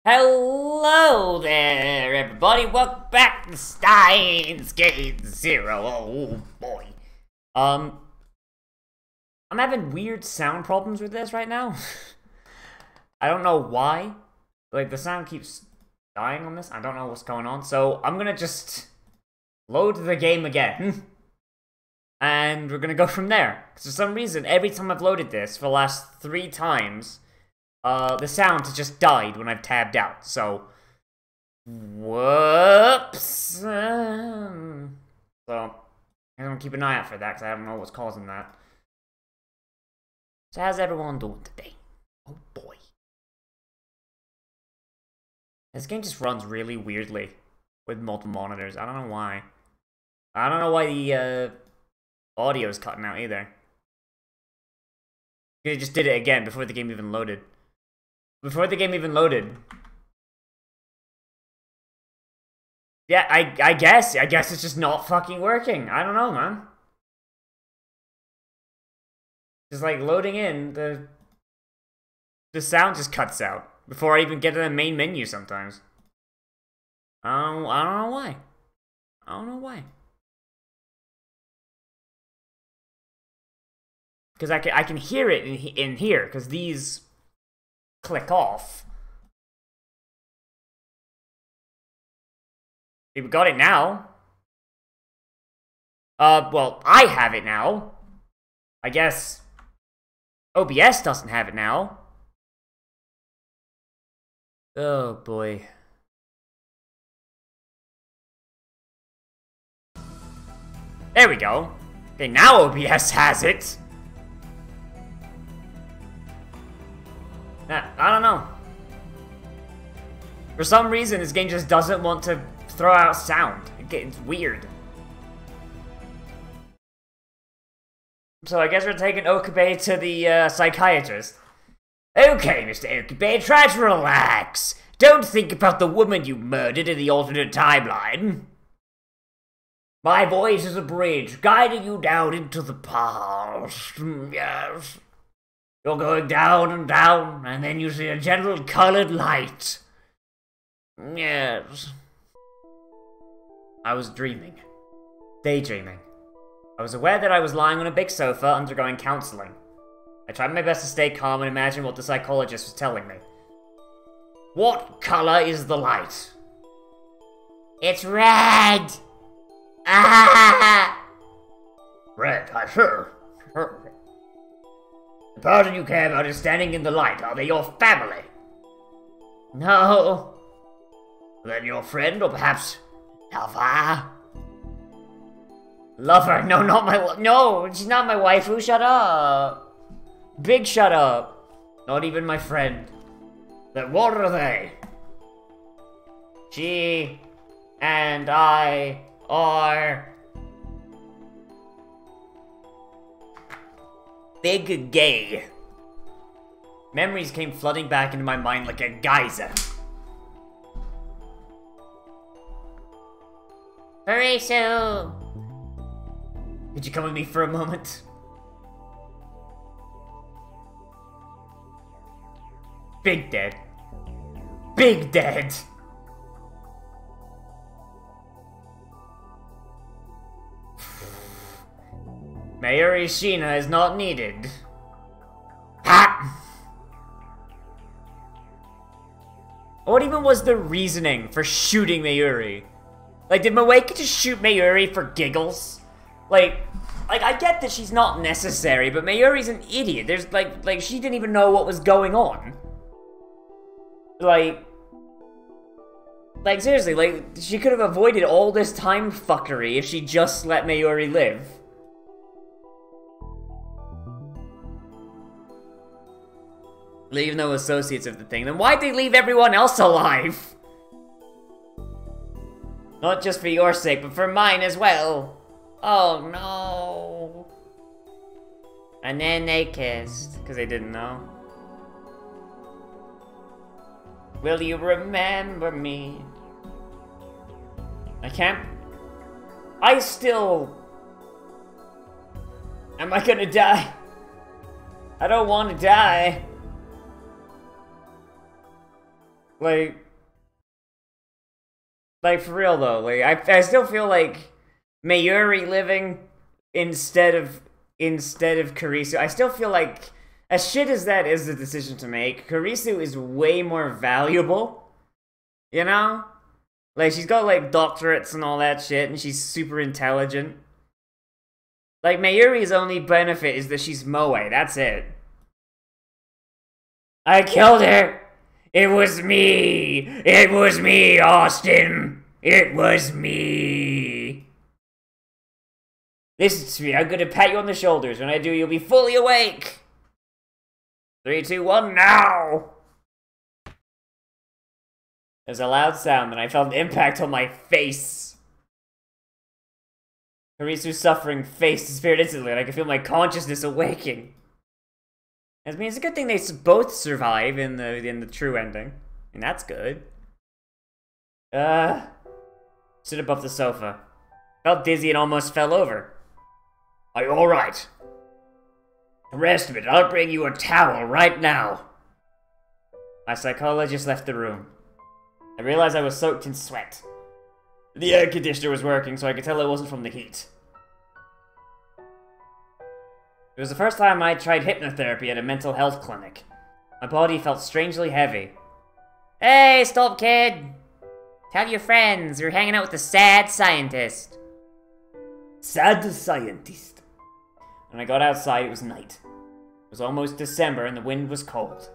Hello there, everybody. Welcome back to Steins Gate Zero. Oh boy. I'm having weird sound problems with this right now. I don't know why. Like, the sound keeps dying on this. I don't know what's going on. So, I'm gonna just load the game again. And we're gonna go from there. Because for some reason, every time I've loaded this for the last 3 times, the sound has just died when I've tabbed out, so... Whoops! So, I'm gonna keep an eye out for that, because I don't know what's causing that. So how's everyone doing today? Oh boy. This game just runs really weirdly with multiple monitors. I don't know why. I don't know why the, audio's cutting out either. It just did it again before the game even loaded. Yeah, I guess it's just not fucking working. I don't know, man. Just like loading in, the sound just cuts out before I even get to the main menu sometimes. I don't know why. I don't know why. Because I can hear it in here, because these click off. We got it now. Well, I have it now. I guess OBS doesn't have it now. Oh boy. There we go. Okay, now OBS has it. I don't know. For some reason, this game just doesn't want to throw out sound. It's weird. So I guess we're taking Okabe to the psychiatrist. Okay, Mr. Okabe, try to relax. Don't think about the woman you murdered in the alternate timeline. My voice is a bridge, guiding you down into the past. Yes. You're going down and down, and then you see a gentle colored light. Yes. I was dreaming. Daydreaming. I was aware that I was lying on a big sofa undergoing counseling. I tried my best to stay calm and imagine what the psychologist was telling me. What color is the light? It's red! Ah! Red, I sure. The person you care about is standing in the light. Are they your family? No. Then your friend, or perhaps lover? Lover? No, not my no, she's not my waifu. Shut up. Big shut up. Not even my friend. Then what are they? She and I are big gay. Memories came flooding back into my mind like a geyser. Harisu! Could you come with me for a moment? Big dead. Big dead! Mayuri Shina is not needed. Ha! What even was the reasoning for shooting Mayuri? Like, did Moeka just shoot Mayuri for giggles? Like, I get that she's not necessary, but Mayuri's an idiot. There's, like, she didn't even know what was going on. Like, seriously, like, she could have avoided all this time fuckery if she just let Mayuri live. Leave no associates of the thing. Then why'd they leave everyone else alive? Not just for your sake, but for mine as well. Oh no. And then they kissed, because they didn't know. Will you remember me? I can't... I still... Am I gonna die? I don't want to die. Like, for real though, like, I still feel like Mayuri living instead of Kurisu, I still feel like, as shit as that is the decision to make, Kurisu is way more valuable, you know? Like, she's got, like, doctorates and all that shit, and she's super intelligent. Like, Mayuri's only benefit is that she's Moe, that's it. I killed her! It was me! It was me, Austin! It was me! Listen to me, I'm gonna pat you on the shoulders. When I do, you'll be fully awake! 3, 2, 1, now! There's a loud sound, and I felt an impact on my face. Kurisu's suffering face disappeared instantly, and I could feel my consciousness awaking. I mean, it's a good thing they both survive in the true ending. And that's good. Sit above the sofa. Felt dizzy and almost fell over. Are you alright? The rest of it, I'll bring you a towel right now. My psychologist left the room. I realized I was soaked in sweat. The air conditioner was working, so I could tell it wasn't from the heat. It was the first time I tried hypnotherapy at a mental health clinic. My body felt strangely heavy. Hey, stop, kid! Tell your friends, you're hanging out with the sad scientist. Sad scientist. When I got outside, it was night. It was almost December and the wind was cold.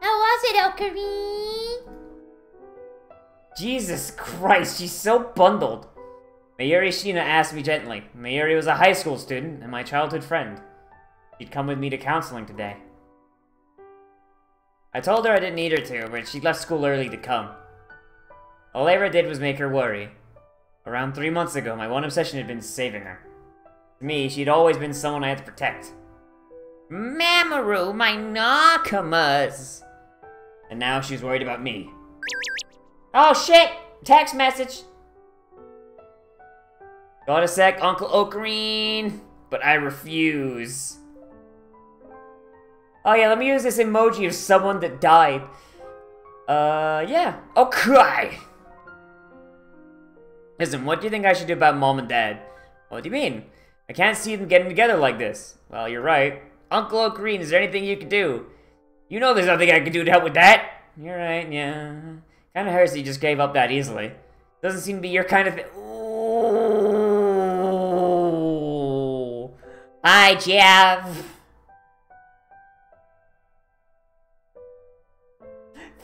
How was it, Okari? Jesus Christ, she's so bundled. Mayuri Shina asked me gently. Mayuri was a high school student and my childhood friend. She'd come with me to counseling today. I told her I didn't need her to, but she left school early to come. All I ever did was make her worry. Around 3 months ago, my one obsession had been saving her. To me, she'd always been someone I had to protect. Mamoru, my Nakamas! And now she's worried about me. Oh shit! Text message! Got a sec, Uncle Ocarine, but I refuse. Oh yeah, let me use this emoji of someone that died. Yeah. Okay! Listen, what do you think I should do about Mom and Dad? What do you mean? I can't see them getting together like this. Well, you're right. Uncle Ocarine, is there anything you can do? You know there's nothing I can do to help with that. You're right, yeah. Kinda hurts that you just gave up that easily. Doesn't seem to be your kind of thing. Ooh. Hi, Jeff.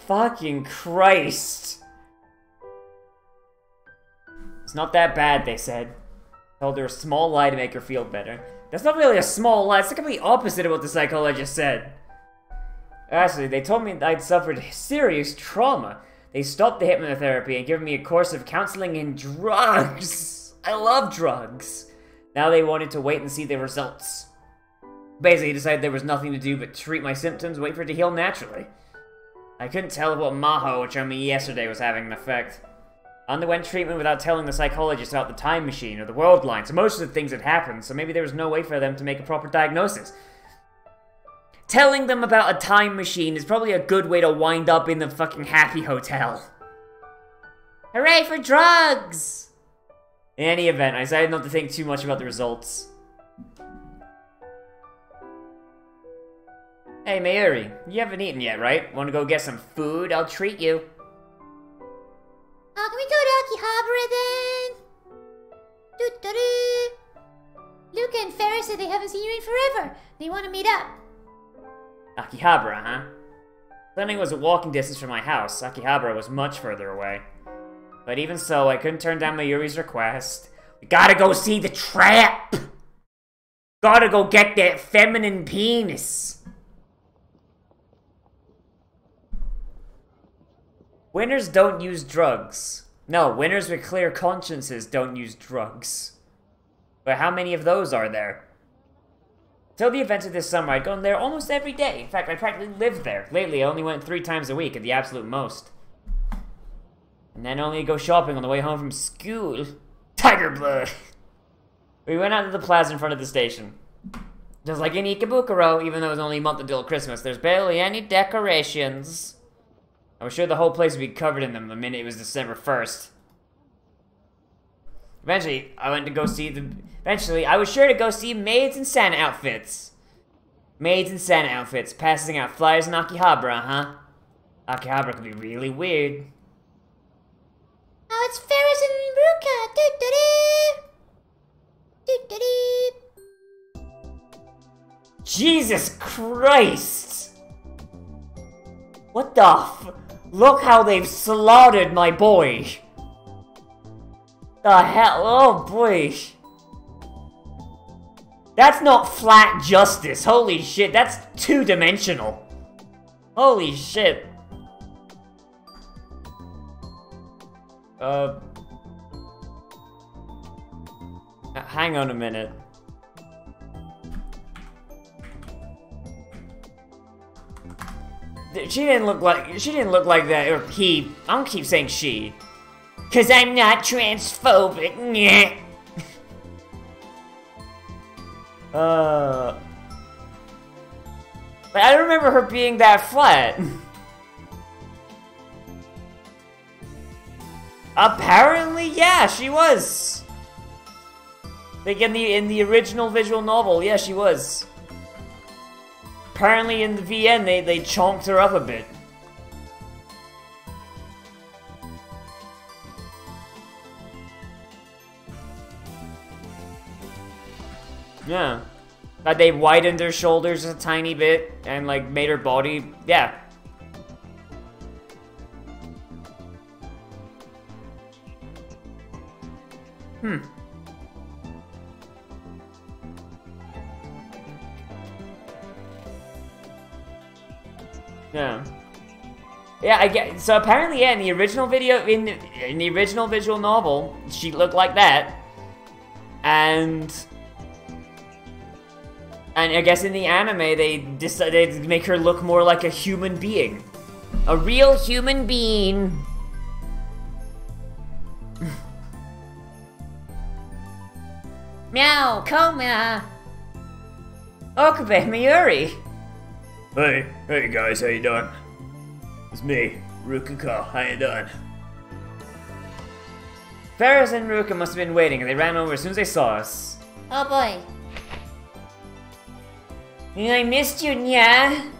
Fucking Christ. It's not that bad, they said. Told her a small lie to make her feel better. That's not really a small lie, it's the complete opposite of what the psychologist said. Actually, they told me I'd suffered serious trauma. They stopped the hypnotherapy and given me a course of counseling in drugs. I love drugs. Now they wanted to wait and see the results. Basically, decided there was nothing to do but treat my symptoms, wait for it to heal naturally. I couldn't tell if what Maho showed me yesterday was having an effect. I underwent treatment without telling the psychologist about the time machine or the world line, so most of the things had happened, so maybe there was no way for them to make a proper diagnosis. Telling them about a time machine is probably a good way to wind up in the fucking Happy Hotel. Hooray for drugs! In any event, I decided not to think too much about the results. Hey, Mayuri, you haven't eaten yet, right? Want to go get some food? I'll treat you. Can we go to Akihabara then? Doo-doo-doo. Luca and Farrah said they haven't seen you in forever. They want to meet up. Akihabara, huh? Clinic was a walking distance from my house. Akihabara was much further away. But even so, I couldn't turn down Mayuri's request. We gotta go see the trap! Gotta go get that feminine penis! Winners don't use drugs. No, winners with clear consciences don't use drugs. But how many of those are there? Till the events of this summer, I'd gone there almost every day. In fact, I practically lived there. Lately, I only went 3 times a week at the absolute most. And then only go shopping on the way home from school. Tiger blood! We went out to the plaza in front of the station. Just like in Ikebukuro, even though it was only a month until Christmas, there's barely any decorations. I was sure the whole place would be covered in them the minute it was December 1st. Eventually, I was sure to go see maids in Santa outfits. Maids in Santa outfits, passing out flyers in Akihabara, huh? Akihabara could be really weird. Oh, it's Ferris and Ruka. Doo-doo-doo. Jesus Christ! What the f- Look how they've slaughtered my boy! The hell? Oh boy! That's not flat justice, holy shit, that's two-dimensional. Holy shit. Hang on a minute. She didn't look like that, or he. I don't keep saying she. 'Cause I'm not transphobic. But I don't remember her being that flat. Apparently, yeah, she was. Like in the original visual novel, yeah, she was. Apparently in the VN, they chonked her up a bit. Yeah. Like they widened her shoulders a tiny bit and like made her body, yeah. Yeah. Yeah, I get. So apparently, yeah, in the original video, in the original visual novel, she looked like that, and I guess in the anime, they decided to make her look more like a human being, a real human being. Meow, Koma, Okabe, Mayuri. Hey guys, how you doing? It's me, Ruka. How you doing? Ferris and Ruka must have been waiting, and they ran over as soon as they saw us. Oh boy. I missed you, Nya.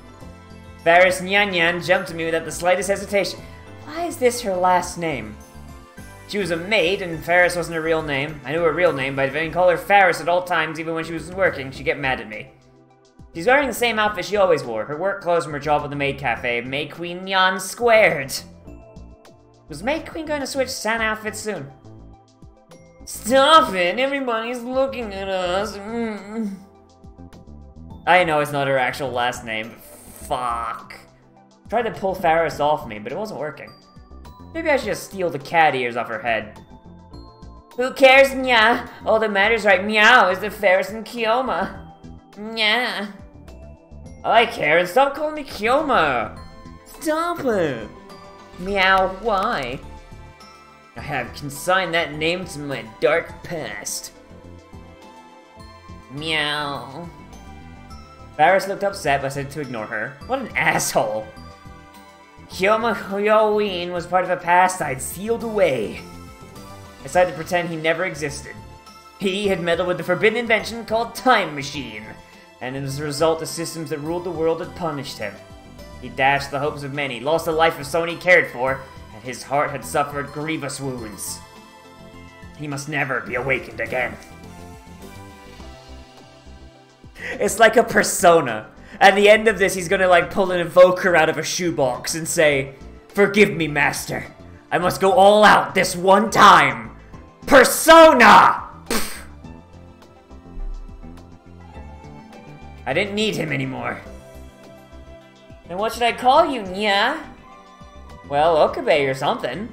Ferris Nyan Nyan jumped to me without the slightest hesitation. Why is this her last name? She was a maid, and Ferris wasn't her real name. I knew her real name, but if I didn't call her Ferris at all times, even when she was working, she'd get mad at me. She's wearing the same outfit she always wore, her work clothes from her job at the maid cafe, May Queen Nyan Squared. Was May Queen going to switch Santa outfits soon? Stop it! Everybody's looking at us. I know it's not her actual last name, but fuck. Tried to pull Ferris off me, but it wasn't working. Maybe I should just steal the cat ears off her head. Who cares, Nya? All that matters right meow is the Ferris and Kyoma. Nya. I care, and stop calling me Kyoma. Stop it. Meow, why? I have consigned that name to my dark past. Meow. Ferris looked upset, but I said to ignore her. What an asshole. Kyoma Hyoin was part of a past I'd sealed away. I decided to pretend he never existed. He had meddled with the forbidden invention called Time Machine, and as a result, the systems that ruled the world had punished him. He dashed the hopes of many, lost the life of someone he cared for, and his heart had suffered grievous wounds. He must never be awakened again. It's like a persona. At the end of this, he's gonna like pull an evoker out of a shoebox and say, "Forgive me, master. I must go all out this one time. Persona!" I didn't need him anymore. Then what should I call you, Nya? Well, Okabe or something.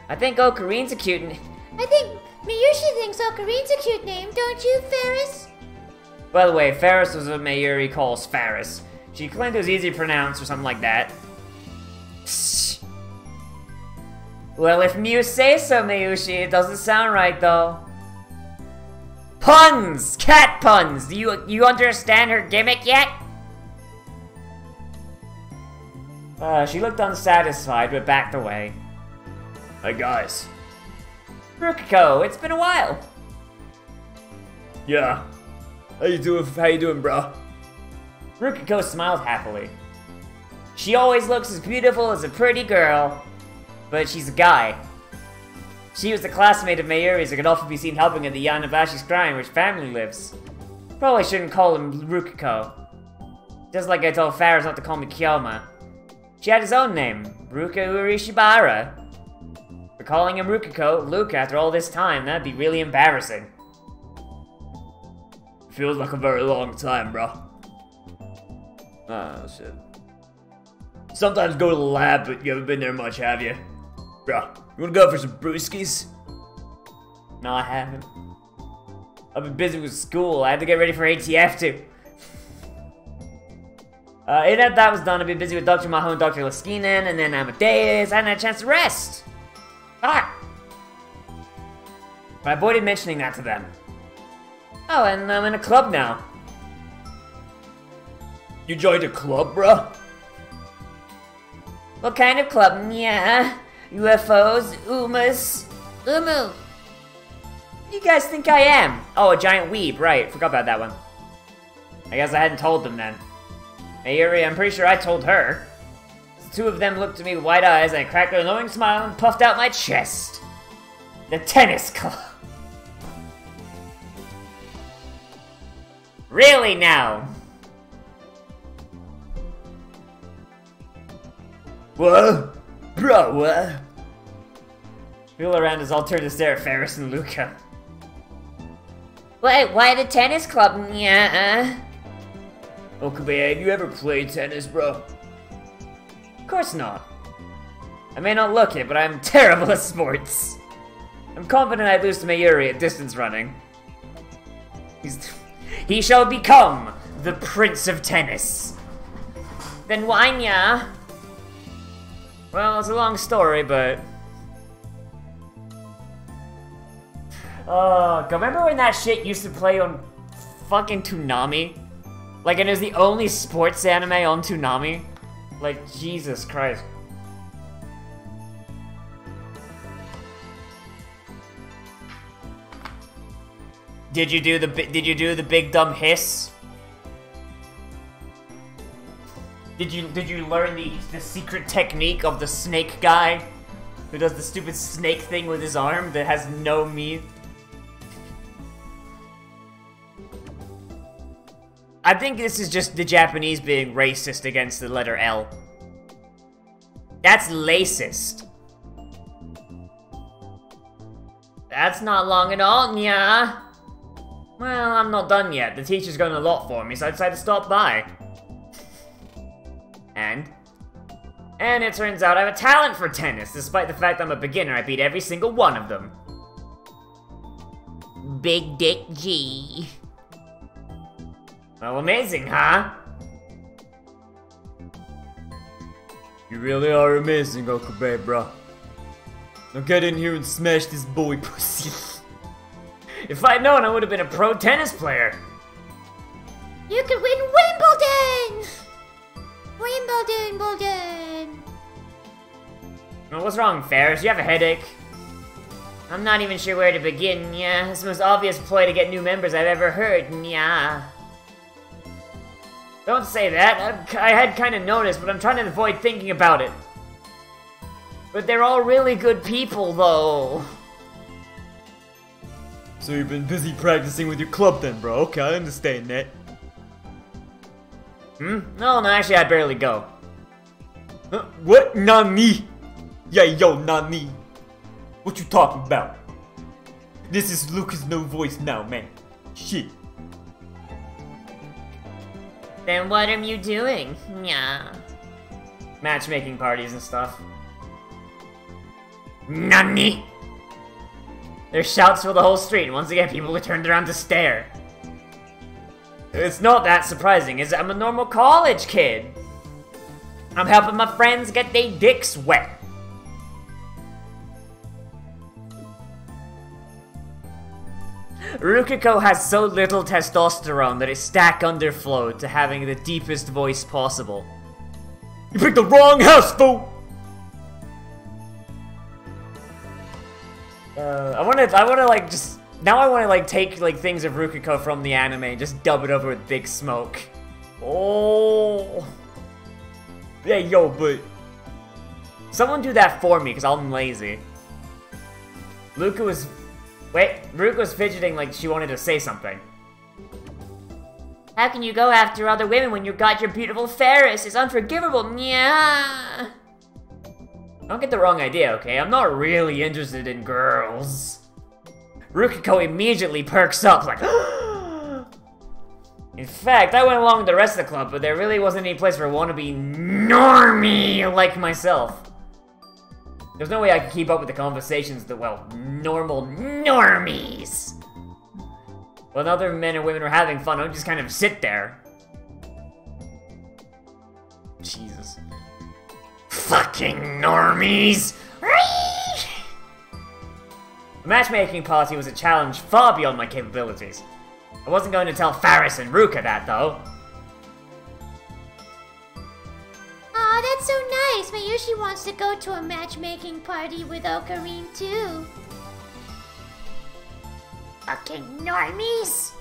I think Okarine's a cute I think Miyushi thinks Okarine's a cute name, don't you, Ferris? By the way, Ferris was what Mayuri calls Ferris. She claimed it was easy to pronounce or something like that. Shh. Well, if you say so, Mayushi, it doesn't sound right, though. Puns! Cat puns! Do you understand her gimmick yet? She looked unsatisfied, but backed away. Hey guys. Rukiko, it's been a while. Yeah. How you doing, bro? Rukiko smiled happily. She always looks as beautiful as a pretty girl, but she's a guy. She was a classmate of Mayuri's who could often be seen helping at the Yanabashi shrine where his family lives. Probably shouldn't call him Rukiko. Just like I told Faris not to call me Kyoma. She had his own name, Ruka Urishibara. For calling him Rukiko, Luke, after all this time, that'd be really embarrassing. Feels like a very long time, bro. Oh, shit. Sometimes go to the lab, but you haven't been there much, have you? Bro, you wanna go for some brewskis? No, I haven't. I've been busy with school. I had to get ready for ATF too. After that was done, I've been busy with Dr. Maho and Dr. Laskinen, and then Amadeus. I hadn't had a chance to rest. Ah! But I avoided mentioning that to them. Oh, and I'm in a club now. You joined a club, bro? What kind of club? Yeah. UFOs? Umas? Umu. You guys think I am? Oh, a giant weeb, right. Forgot about that one. I guess I hadn't told them then. Mayuri, I'm pretty sure I told her. The two of them looked at me with wide eyes, and I cracked an annoying smile and puffed out my chest. The tennis club. Really now? What? Bro, what? People around us all turned to stare at Ferris and Luca. Why the tennis club? Yeah. Okabe, have you ever played tennis, bro? Of course not. I may not look it, but I'm terrible at sports. I'm confident I'd lose to Mayuri at distance running. He shall become the Prince of Tennis. Then why, nya? Well, it's a long story, but... remember when that shit used to play on fucking Toonami? Like, and it was the only sports anime on Toonami? Like, Jesus Christ. Did you do the big dumb hiss? Did you learn the secret technique of the snake guy? Who does the stupid snake thing with his arm that has no meat? I think this is just the Japanese being racist against the letter L. That's lacist. That's not long at all, nya. Well, I'm not done yet. The teacher's got a lot for me, so I decided to stop by. And it turns out I have a talent for tennis. Despite the fact I'm a beginner, I beat every single one of them. Big Dick G. Well, amazing, huh? You really are amazing, Okabe, bro. Now get in here and smash this boy pussy. If I'd known, I would have been a pro tennis player. You could win Wimbledon! Wimbledon! Well, what's wrong, Ferris? You have a headache? I'm not even sure where to begin, yeah. It's the most obvious ploy to get new members I've ever heard, yeah. Don't say that. I had kind of noticed, but I'm trying to avoid thinking about it. But they're all really good people, though. So you've been busy practicing with your club then, bro. Okay, I understand that. No, actually, I barely go. What? Nani? Yeah, yo, Nani. What you talking about? This is Lucas No Voice now, man. Shit. Then what are you doing? Yeah. Matchmaking parties and stuff. Nani? Their shouts fill the whole street, and once again people are turned around to stare. It's not that surprising, is it? I'm a normal college kid. I'm helping my friends get their dicks wet. Rukiko has so little testosterone that his stack underflowed to having the deepest voice possible. You picked the wrong house, fool! I wanna like just now I wanna like take like things of Rukiko from the anime and just dub it over with Big Smoke. Oh, yeah, yo, but someone do that for me because I'm lazy. Ruka was fidgeting like she wanted to say something. How can you go after other women when you got your beautiful Ferris? It's unforgivable, yeah. Don't get the wrong idea, okay? I'm not really interested in girls. Rukiko immediately perks up, like, in fact, I went along with the rest of the club, but there really wasn't any place for a wannabe normie like myself. There's no way I could keep up with the conversations that, well, normal normies. When other men and women were having fun, I would just kind of sit there. Jesus. Fucking normies! The matchmaking party was a challenge far beyond my capabilities. I wasn't going to tell Faris and Ruka that, though. Aw, that's so nice. Mayushi wants to go to a matchmaking party with Ocarine, too. Fucking normies!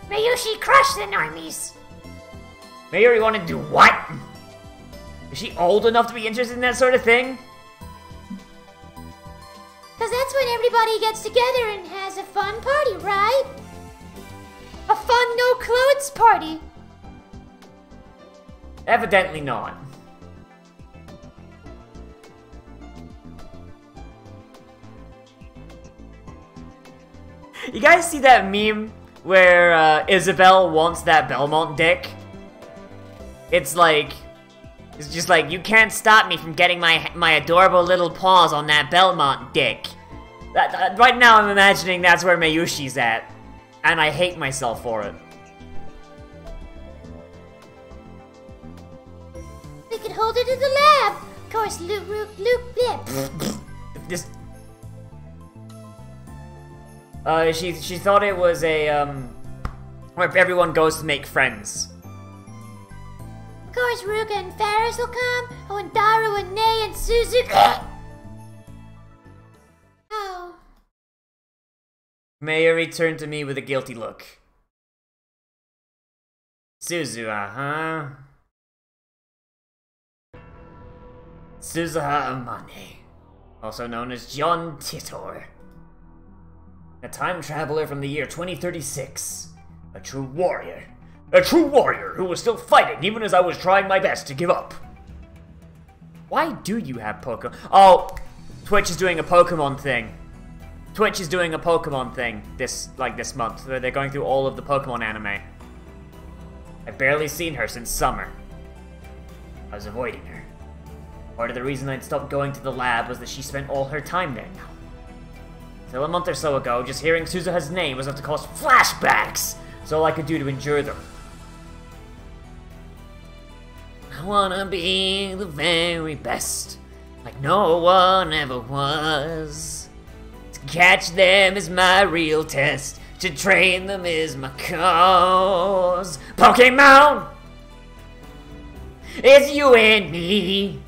Mayushi, crush the normies! Mayuri want to do what? Is she old enough to be interested in that sort of thing? Cause that's when everybody gets together and has a fun party, right? A fun no-clothes party. Evidently not. You guys see that meme where Isabelle wants that Belmont dick? It's just like, you can't stop me from getting my adorable little paws on that Belmont dick. Right now I'm imagining that's where Mayushi's at. And I hate myself for it. We could hold it in the lab. Of course, Luke, blip. This... she thought it was a, where everyone goes to make friends. Of course, Ruka and Faris will come. Oh, and Daru and Nei and Suzuki. Oh. Mayuri turned to me with a guilty look. Suzuha, huh? Suzuha Amane, also known as John Titor. A time traveler from the year 2036. A true warrior. A true warrior who was still fighting even as I was trying my best to give up. Why do you have Pokemon? Oh, Twitch is doing a Pokemon thing. Twitch is doing a Pokemon thing this month. They're going through all of the Pokemon anime. I've barely seen her since summer. I was avoiding her. Part of the reason I'd stopped going to the lab was that she spent all her time there now. Till a month or so ago, just hearing Suzuha's name was enough to cause flashbacks! It's all I could do to endure them. I wanna be the very best, like no one ever was. To catch them is my real test, to train them is my cause. Pokemon! It's you and me.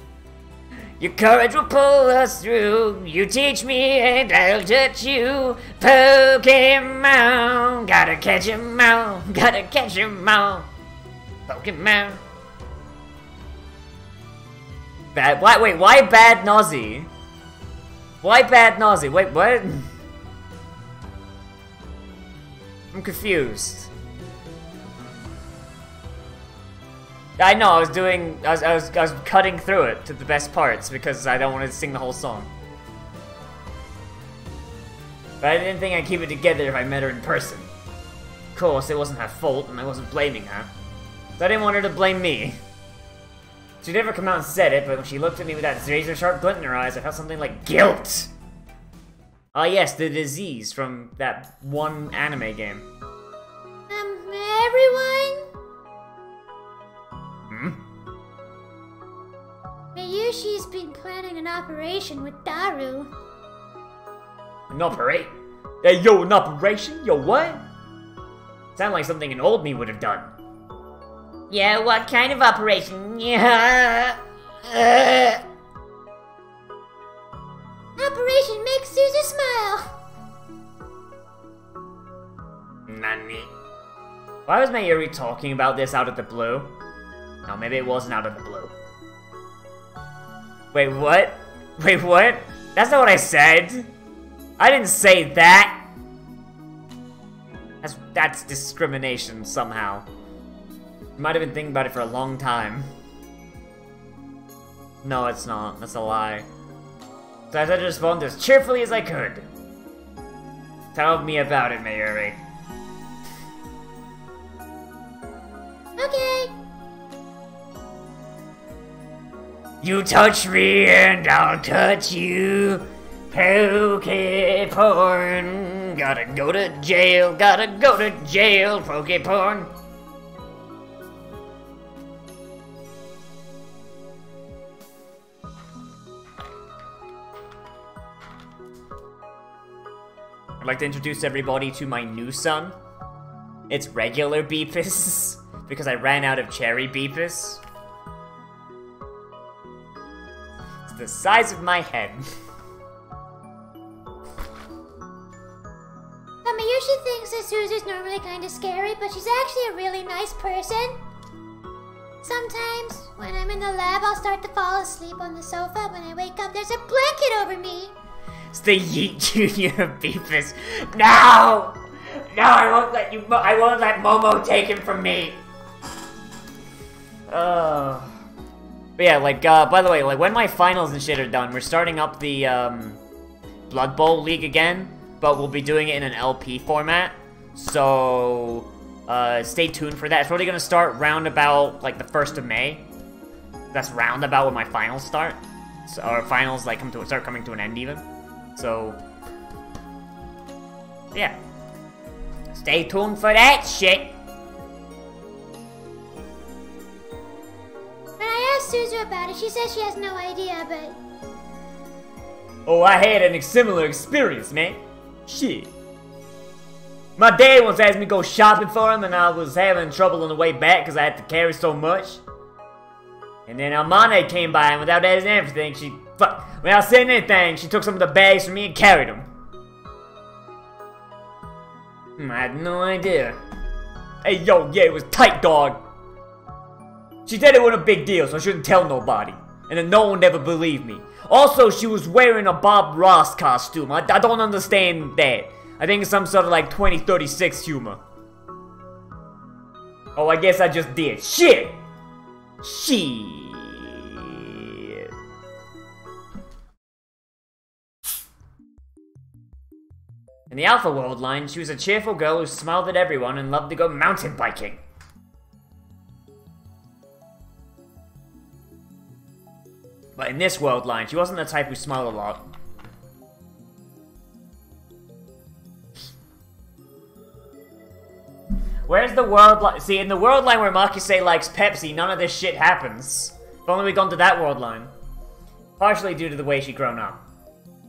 Your courage will pull us through. You teach me and I'll touch you. Pokemon, gotta catch 'em all. Gotta catch 'em all. Pokemon. Bad. Wait, why bad Nozzy? Why bad Nozzy? Wait, what? I'm confused. I know, I was cutting through it to the best parts because I don't want to sing the whole song. But I didn't think I'd keep it together if I met her in person. Of course, it wasn't her fault, and I wasn't blaming her. So I didn't want her to blame me. She never come out and said it, but when she looked at me with that razor-sharp glint in her eyes, I felt something like guilt! Ah yes, the disease from that one anime game. Everyone? Mayushi's been planning an operation with Daru. An operation? Hey, yo, an operation? Yo, what? Sound like something an old me would have done. Yeah, what kind of operation? Yeah. Operation Make Suzu Smile. Nani? Why was Mayuri talking about this out of the blue? No, maybe it wasn't out of the blue. Wait, what? Wait, what? That's not what I said. I didn't say that. That's discrimination somehow. Might have been thinking about it for a long time. No, it's not. That's a lie. So I just responded as cheerfully as I could. Tell me about it, Mayuri. Okay. You touch me and I'll touch you. Poke porn. Gotta go to jail, poke porn. I'd like to introduce everybody to my new son. It's regular Beepus, because I ran out of cherry Beepus. It's the size of my head. Mayushi thinks that Suzu's normally kind of scary, but she's actually a really nice person. Sometimes, when I'm in the lab, I'll start to fall asleep on the sofa. When I wake up, there's a blanket over me. It's the Yeet Junior Beepus. No! No, I won't let you. I won't let Momo take him from me. But yeah, like, by the way, like, when my finals and shit are done, we're starting up the, Blood Bowl League again, but we'll be doing it in an LP format, so, stay tuned for that. It's probably gonna start round about, like, the 1st of May. That's round about when my finals start. So, or finals, like, start coming to an end, even. So, yeah. Stay tuned for that shit. When I asked Suzu about it, she says she has no idea, but... Oh, I had a similar experience, man. Shit. My dad once asked me to go shopping for him, and I was having trouble on the way back because I had to carry so much. And then Amane came by, and without asking everything, without saying anything, she took some of the bags from me and carried them. I had no idea. Hey, yo, yeah, it was tight, dog. She said it wasn't a big deal, so I shouldn't tell nobody. And then no one would ever believe me. Also, she was wearing a Bob Ross costume. I don't understand that. I think it's some sort of like 2036 humor. Oh, I guess I just did. Shit! Shit. In the Alpha World line, she was a cheerful girl who smiled at everyone and loved to go mountain biking. But in this world line, she wasn't the type who smiled a lot. Where's the world line? See, in the world line where Makise likes Pepsi, none of this shit happens. If only we'd gone to that world line. Partially due to the way she'd grown up.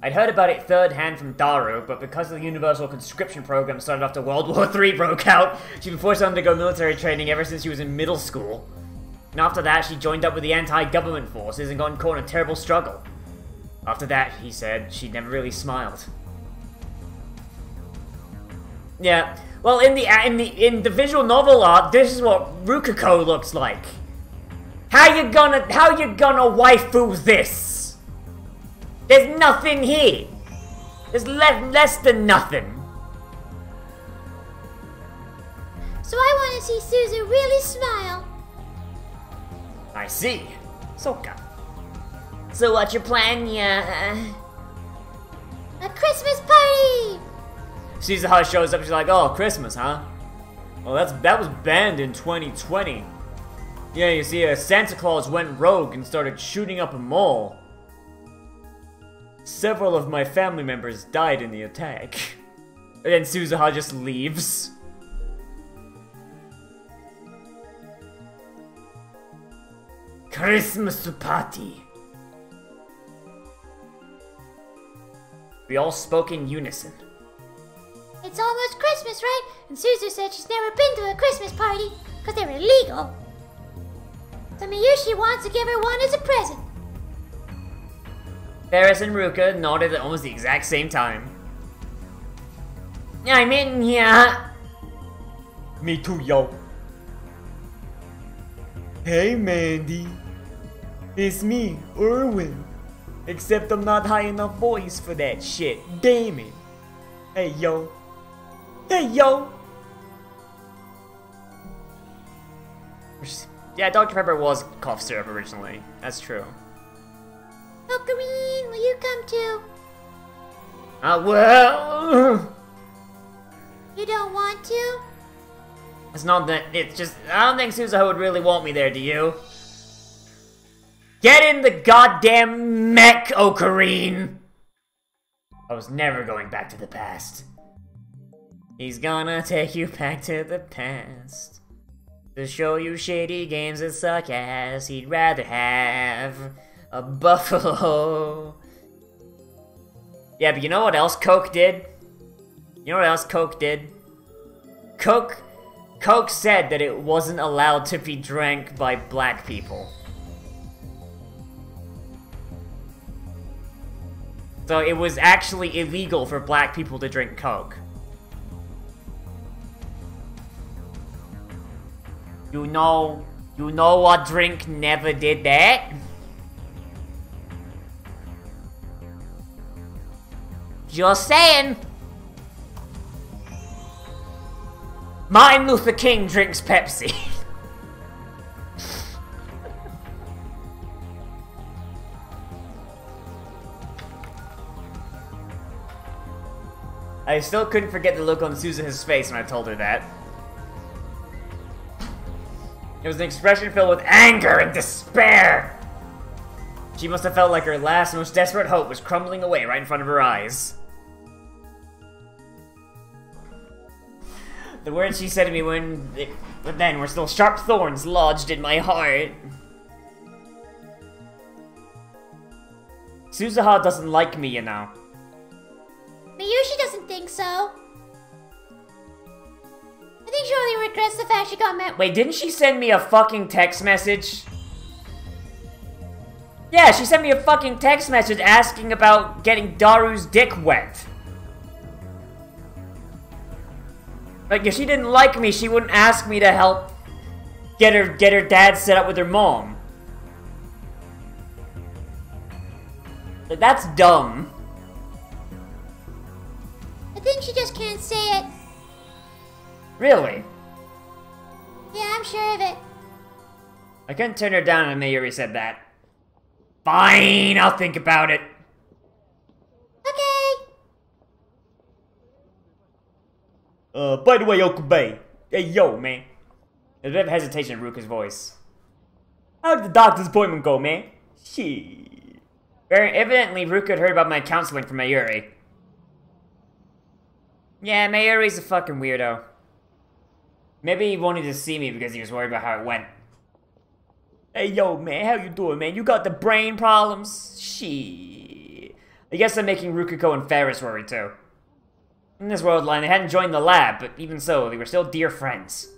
I'd heard about it third hand from Daru, but because the Universal Conscription Program started after World War III broke out, she'd been forced to undergo military training ever since she was in middle school. And after that, she joined up with the anti-government forces and got caught in a terrible struggle. After that, he said, she never really smiled. Yeah, well, in the visual novel art, this is what Rukiko looks like. How you gonna waifu this? There's nothing here. There's less than nothing. So I want to see Suzu really smile. I see. Soka. So what's your plan, yeah? A Christmas party! Shizuha shows up, she's like, oh, Christmas, huh? Well, that was banned in 2020. Yeah, you see, Santa Claus went rogue and started shooting up a mall. Several of my family members died in the attack. And then Suzuha just leaves. Christmas party. We all spoke in unison. It's almost Christmas, right? And Suzu said she's never been to a Christmas party because they're illegal. So Miyushi wants to give her one as a present. Ferris and Ruka nodded at almost the exact same time. I'm in here. Me too, yo. Hey, Mandy. It's me, Erwin. Except I'm not high enough voice for that shit. Damn it. Hey, yo. Hey, yo. Yeah, Dr. Pepper was cough syrup originally. That's true. Ocarine, will you come too? Well... You don't want to? It's not that, it's just, I don't think Suzuha would really want me there, do you? Get in the goddamn mech, Ocarine! I was never going back to the past. He's gonna take you back to the past. To show you shady games that suck ass, he'd rather have a buffalo. Yeah, but you know what else Coke did? You know what else Coke did? Coke said that it wasn't allowed to be drank by black people. So it was actually illegal for black people to drink Coke. You know what drink never did that? Just saying. Martin Luther King drinks Pepsi. I still couldn't forget the look on Suzuha's face when I told her that. It was an expression filled with anger and despair. She must have felt like her last, most desperate hope was crumbling away right in front of her eyes. The words she said to me but then were still sharp thorns lodged in my heart. Suzuha doesn't like me, you know. Miyushi doesn't think so. I think she only regrets the fact she got met. Wait, didn't she send me a fucking text message? Yeah, she sent me a fucking text message asking about getting Daru's dick wet. Like, if she didn't like me, she wouldn't ask me to help get her dad set up with her mom. Like, that's dumb. I think she just can't say it. Really? Yeah, I'm sure of it. I couldn't turn her down when Mayuri said that. Fine, I'll think about it. Okay. By the way, Okabe. Hey, yo, man. There's a bit of hesitation in Ruka's voice. How did the doctor's appointment go, man? Shit. Very evidently, Ruka had heard about my counseling from Mayuri. Yeah, Mayuri's a fucking weirdo. Maybe he wanted to see me because he was worried about how it went. Hey, yo, man, how you doing, man? You got the brain problems? Shit. I guess I'm making Rukuko and Ferris worry, too. In this world line, they hadn't joined the lab, but even so, they were still dear friends.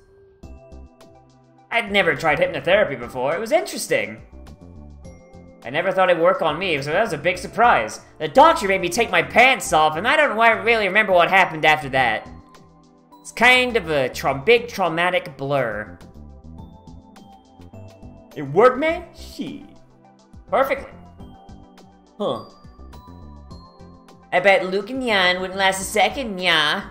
I'd never tried hypnotherapy before. It was interesting. I never thought it'd work on me, so that was a big surprise. The doctor made me take my pants off, and I don't really remember what happened after that. It's kind of a big traumatic blur. It worked, man? Shit. Perfectly. Huh. I bet Luke and Yan wouldn't last a second, yeah.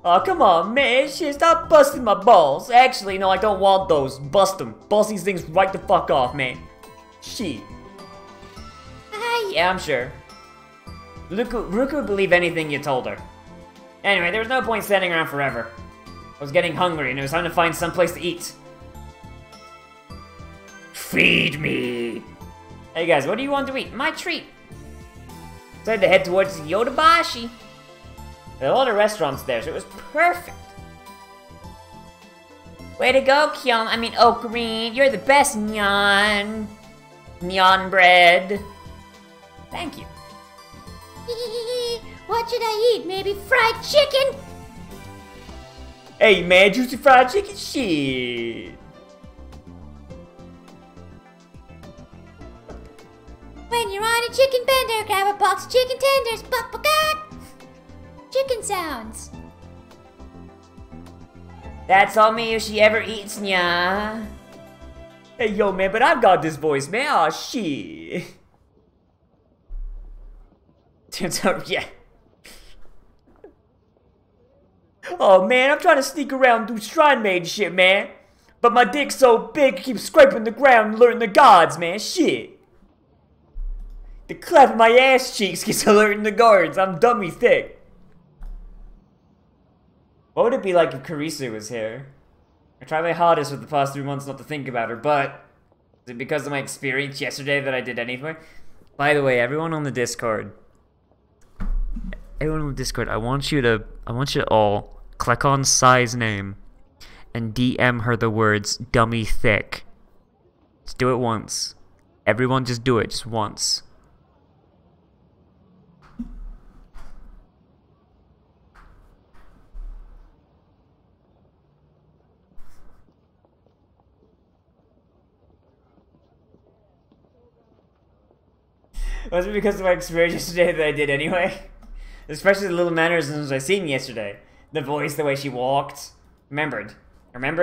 Oh, come on, man. Shit, stop busting my balls. Actually, no, I don't want those. Bust them. Bust these things right the fuck off, man. Shit. Yeah, I'm sure. Ruka would believe anything you told her. Anyway, there was no point standing around forever. I was getting hungry, and it was time to find some place to eat. Feed me! Hey guys, what do you want to eat? My treat! Decided to head towards Yodobashi. There are a lot of restaurants there, so it was perfect. Way to go, Ocarine. You're the best, Nyan. Nyan bread. Thank you. What should I eat? Maybe fried chicken? Hey man, juicy fried chicken? Shit. When you're on a chicken bender, grab a box of chicken tenders. Chicken sounds. That's all Miyoshi ever eats, nya. Hey, yo, man, but I've got this voice, man. Aw, shit. Turns out, yeah. Oh, man, I'm trying to sneak around and do shrine maid shit, man. But my dick's so big, it keeps scraping the ground and alerting the gods, man. Shit. The cleft of my ass cheeks keeps alerting the guards. I'm dummy thick. What would it be like if Karisu was here? I tried my hardest for the past 3 months not to think about her, but... Is it because of my experience yesterday that I did anything? By the way, everyone on the Discord... Everyone on the Discord, I want you to all click on Sai's name and DM her the words dummy thick. Just do it once. Everyone just do it, just once. Was it because of my experience yesterday that I did anyway? Especially the little mannerisms I seen yesterday. The voice, the way she walked. Remembered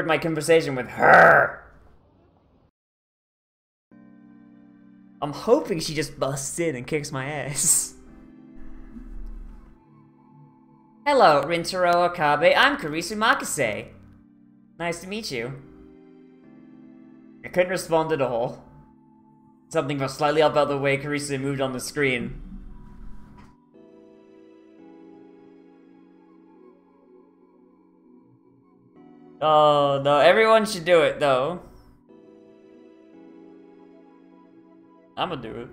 my conversation with her. I'm hoping she just busts in and kicks my ass. Hello, Rintaro Akabe. I'm Karisu Makase. Nice to meet you. I couldn't respond at all. Something felt slightly up about the way Karisu moved on the screen. Oh, no, everyone should do it, though. I'ma do it.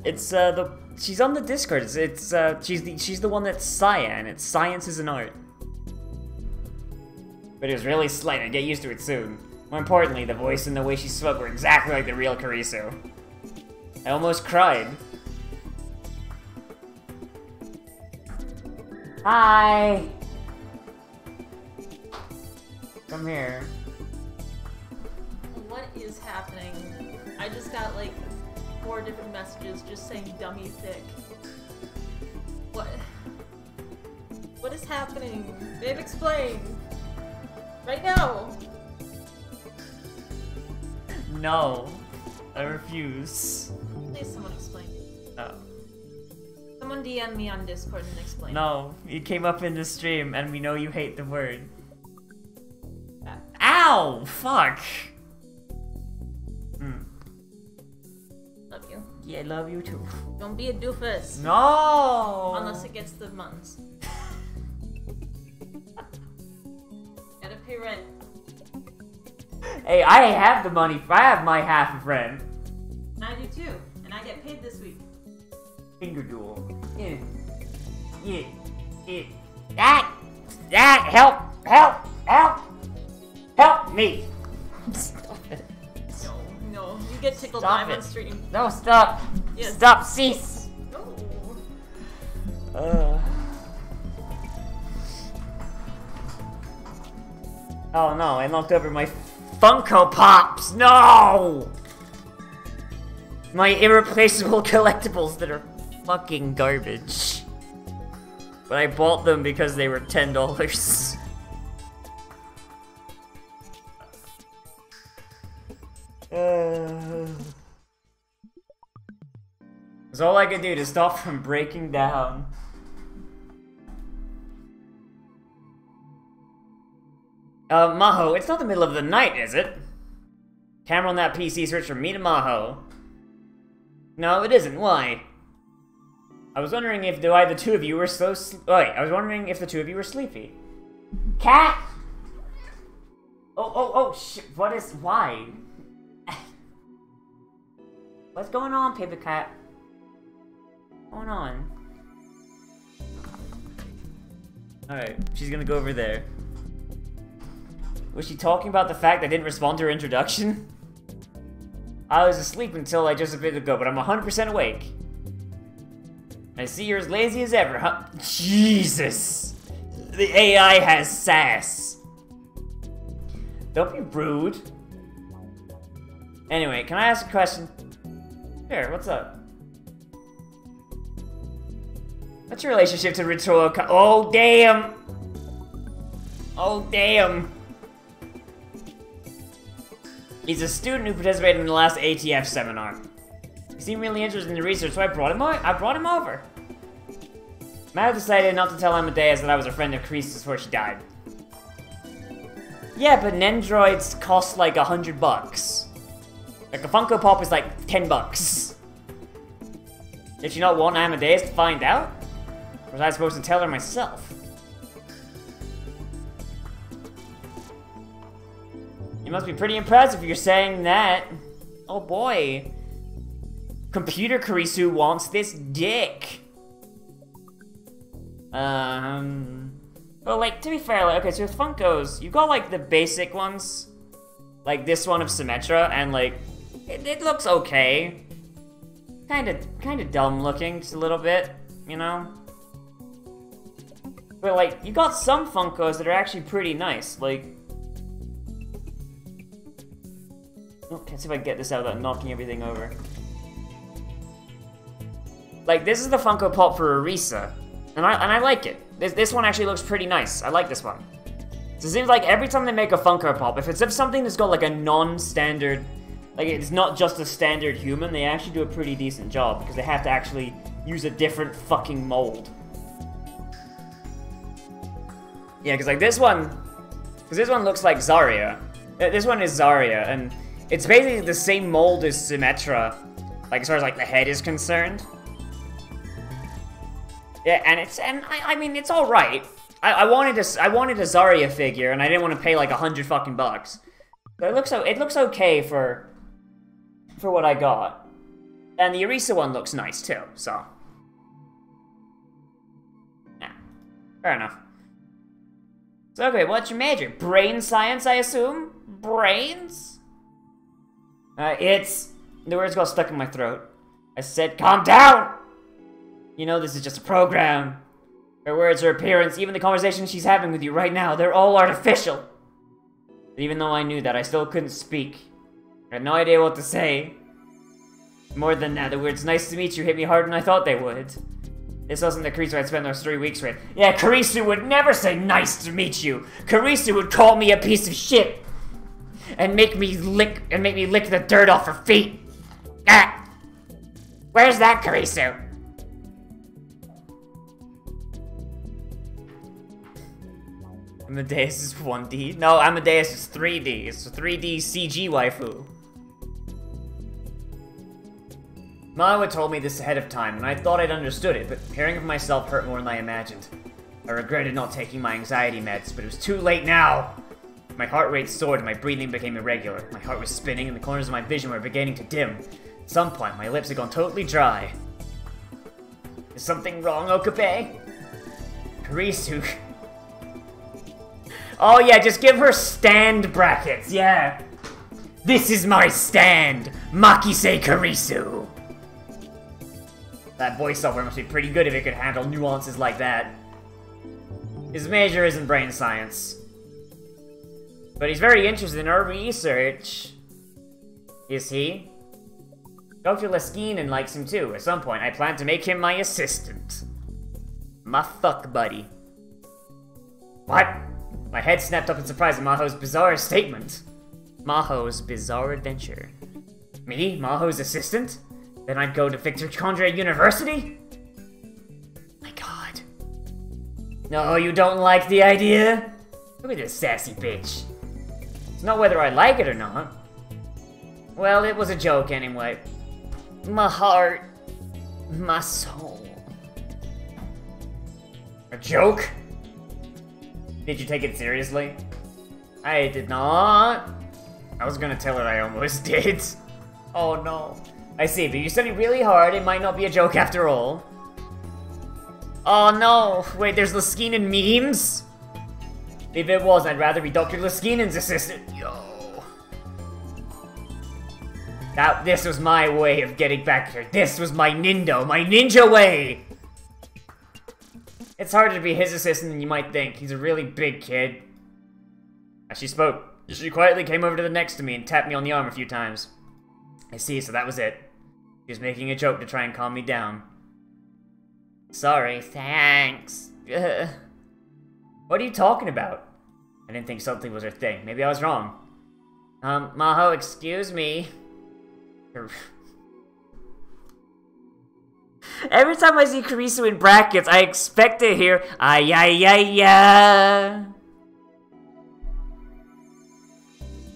It's she's on the Discord. She's the one that's Cyan. It's Science is an Art. But it was really slight. I'd get used to it soon. More importantly, the voice and the way she spoke were exactly like the real Karisu. I almost cried. Hi. Come here. What is happening? I just got like 4 different messages just saying dummy thick. What is happening? Babe, explain. Right now. No. I refuse. Please someone explain. No. Someone DM me on Discord and explain. No. You came up in the stream and we know you hate the word. Yeah. Ow! Fuck! Love you. Yeah, I love you too. Don't be a doofus. No! Unless it gets the months. Gotta pay rent. Hey, I have the money. I have my half of rent. And I do too. And I get paid this week. Finger duel. Yeah. That, help me. Stop it. No, you get tickled Stop live it. on stream. No, stop. Yes. Stop, cease. No. Oh no, I knocked over my Funko Pops! No! My irreplaceable collectibles that are fucking garbage. But I bought them because they were $10. It's all I could do to stop from breaking down. Maho, it's not the middle of the night, is it? Camera on that PC, search for me to Maho. No, it isn't. Why? I was wondering if the two of you were so I was wondering if the two of you were sleepy. Cat! Oh, shit. What is... Why? What's going on, Paper Cat? What's going on? Alright, she's gonna go over there. Was she talking about the fact I didn't respond to her introduction? I was asleep until just a bit ago, but I'm 100% awake. I see you're as lazy as ever, huh? Jesus! The AI has sass. Don't be rude. Anyway, can I ask a question? Here, what's up? What's your relationship to ritual? Oh, damn! Oh, damn! He's a student who participated in the last ATF seminar. He seemed really interested in the research, so I brought him over. Maya decided not to tell Amadeus that I was a friend of Crease's before she died. Yeah, but Nendroids cost like $100. Like a Funko Pop is like $10. Did she not want Amadeus to find out? Or was I supposed to tell her myself? You must be pretty impressed if you're saying that. Oh boy. Computer Kurisu wants this dick. Well, like, to be fair, like, okay, so with Funkos, you've got, like, the basic ones. Like this one of Symmetra, and, like, it looks okay. Kinda dumb looking, just a little bit, you know? But, like, you got some Funkos that are actually pretty nice, like... Oh, let's see if I can get this out without knocking everything over. Like, this is the Funko Pop for Orisa, and I like it. This one actually looks pretty nice. I like this one. So it seems like every time they make a Funko Pop, if it's of something that's got like a non-standard, like it's not just a standard human, they actually do a pretty decent job because they have to actually use a different fucking mold. Yeah, because like this one looks like Zarya. This one is Zarya, and it's basically the same mold as Symmetra, like as far as like the head is concerned. Yeah, and I mean it's all right. I wanted a Zarya figure, and I didn't want to pay like $100 fucking bucks. But it looks okay for what I got, and the Orisa one looks nice too. So, yeah, fair enough. So okay, what's your major? Brain science, I assume. Brains? The words got stuck in my throat. I said, calm down! You know this is just a program. Her words, her appearance, even the conversation she's having with you right now, they're all artificial. But even though I knew that, I still couldn't speak. I had no idea what to say. More than that, the words nice to meet you hit me harder than I thought they would. This wasn't the Kurisu I'd spent those 3 weeks with. Yeah, Kurisu would never say nice to meet you. Kurisu would call me a piece of shit. And make me lick the dirt off her feet. Ah! Where's that Kurisu? Amadeus is 1D? No, Amadeus is 3D. It's a 3D CG waifu. Mawa told me this ahead of time, and I thought I'd understood it, but hearing of myself hurt more than I imagined. I regretted not taking my anxiety meds, but it was too late now! My heart rate soared and my breathing became irregular. My heart was spinning and the corners of my vision were beginning to dim. At some point, my lips had gone totally dry. Is something wrong, Okabe? Kurisu... Oh yeah, just give her stand brackets, yeah. This is my stand, Makise Kurisu. That voiceover must be pretty good if it could handle nuances like that. His major isn't brain science. But he's very interested in our research. Is he? Dr. Leskinen likes him too. At some point, I plan to make him my assistant. My fuck buddy. What? My head snapped up in surprise at Maho's bizarre statement. Maho's bizarre adventure. Me? Maho's assistant? Then I'd go to Victor Condre University? My god. No, you don't like the idea? Look at this sassy bitch. It's not whether I like it or not. Well, it was a joke anyway. My heart. My soul. A joke? Did you take it seriously? I did not. I was gonna tell her I almost did. Oh no. I see, but you studied really hard, it might not be a joke after all. Oh no! Wait, there's Laskinen memes? If it was, I'd rather be Dr. Laskinen's assistant. Yo. This was my way of getting back here. This was my ninja way! It's harder to be his assistant than you might think. He's a really big kid. As she spoke, she quietly came over to the next to me and tapped me on the arm a few times. I see, so that was it. She was making a joke to try and calm me down. Sorry, thanks. What are you talking about? I didn't think something was her thing. Maybe I was wrong. Maho, excuse me. Every time I see Kurisu in brackets, I expect to hear ay.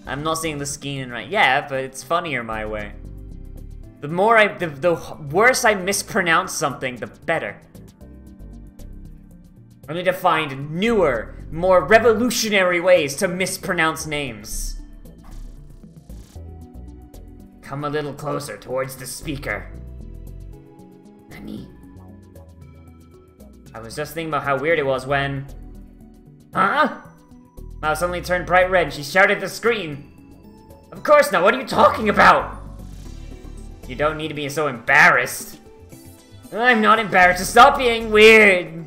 I'm not seeing the Laskinen right. Yeah, but it's funnier my way. The worse I mispronounce something, the better. I need to find newer, more revolutionary ways to mispronounce names. Come a little closer towards the speaker. Nani? I was just thinking about how weird it was when... Huh? Mouse suddenly turned bright red and she shouted at the screen. Of course not, what are you talking about? You don't need to be so embarrassed. I'm not embarrassed, so stop being weird.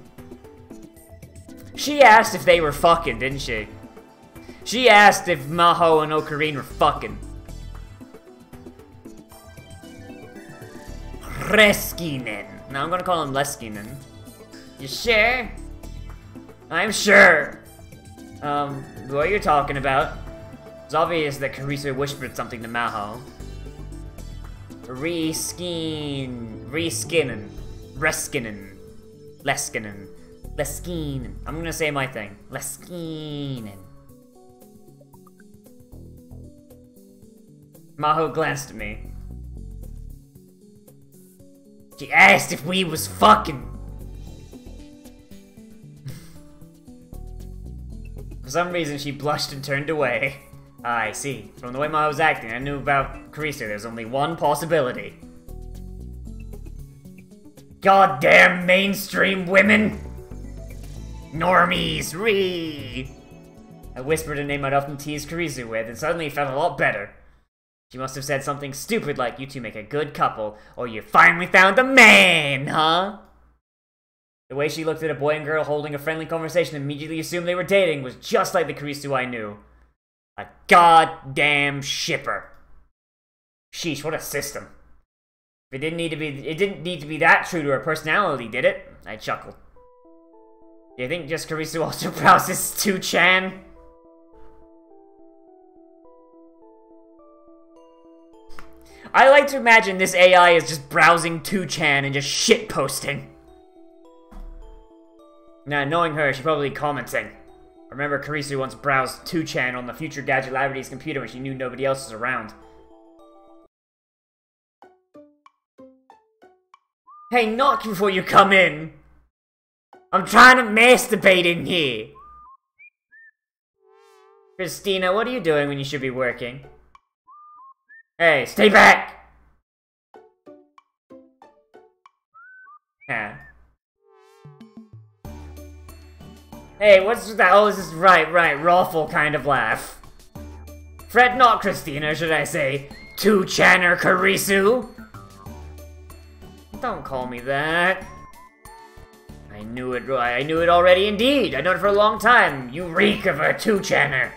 She asked if they were fucking, didn't she? She asked if Maho and Ocarina were fucking. Reskinen. No, I'm gonna call him Leskinen. You sure? I'm sure. What you're talking about? It's obvious that Kurisu whispered something to Maho. Reskinen. Leskinen. I'm gonna say my thing. Leskinen. Maho glanced at me. She asked if we was fucking. For some reason, she blushed and turned away. I see. From the way Maho was acting, I knew about Kurisu. There's only one possibility. Goddamn mainstream women! Normies, I whispered a name I'd often tease Kurisu with, and suddenly it felt a lot better. She must have said something stupid like, you two make a good couple, or you finally found the man, huh? The way she looked at a boy and girl holding a friendly conversation and immediately assumed they were dating was just like the Kurisu I knew. A goddamn shipper. Sheesh, what a system. It didn't need to be that true to her personality, did it? I chuckled. Do you think just Kurisu also browses 2chan? I like to imagine this AI is just browsing 2chan and just shitposting. Now, knowing her, she's probably commenting. Remember, Kurisu once browsed 2chan on the future Gadget Laboratory's computer when she knew nobody else was around. Hey, knock before you come in! I'm trying to masturbate in here! Christina, what are you doing when you should be working? Hey, stay back! Yeah. Hey, what's that? Oh, this is right, Raffle kind of laugh. Fret not, Christina, should I say. 2channer Kurisu? Don't call me that. I knew it already indeed. I known it for a long time. You reek of a 2channer.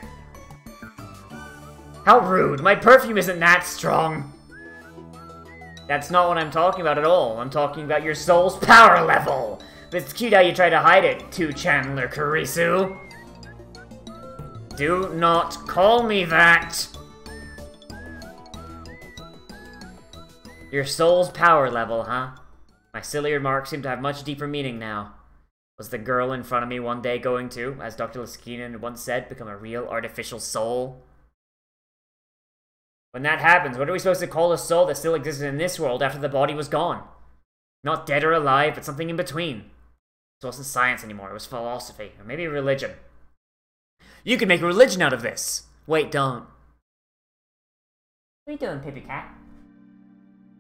How rude. My perfume isn't that strong. That's not what I'm talking about at all. I'm talking about your soul's power level. But it's cute how you try to hide it, 2channeler Kurisu. Do not call me that. Your soul's power level, huh? My silly remarks seem to have much deeper meaning now. Was the girl in front of me one day going to, as Dr. Laskinen once said, become a real artificial soul? When that happens, what are we supposed to call a soul that still existed in this world after the body was gone? Not dead or alive, but something in between. It wasn't science anymore, it was philosophy, or maybe religion. You can make a religion out of this! Wait, don't. What are you doing, Pippi Cat?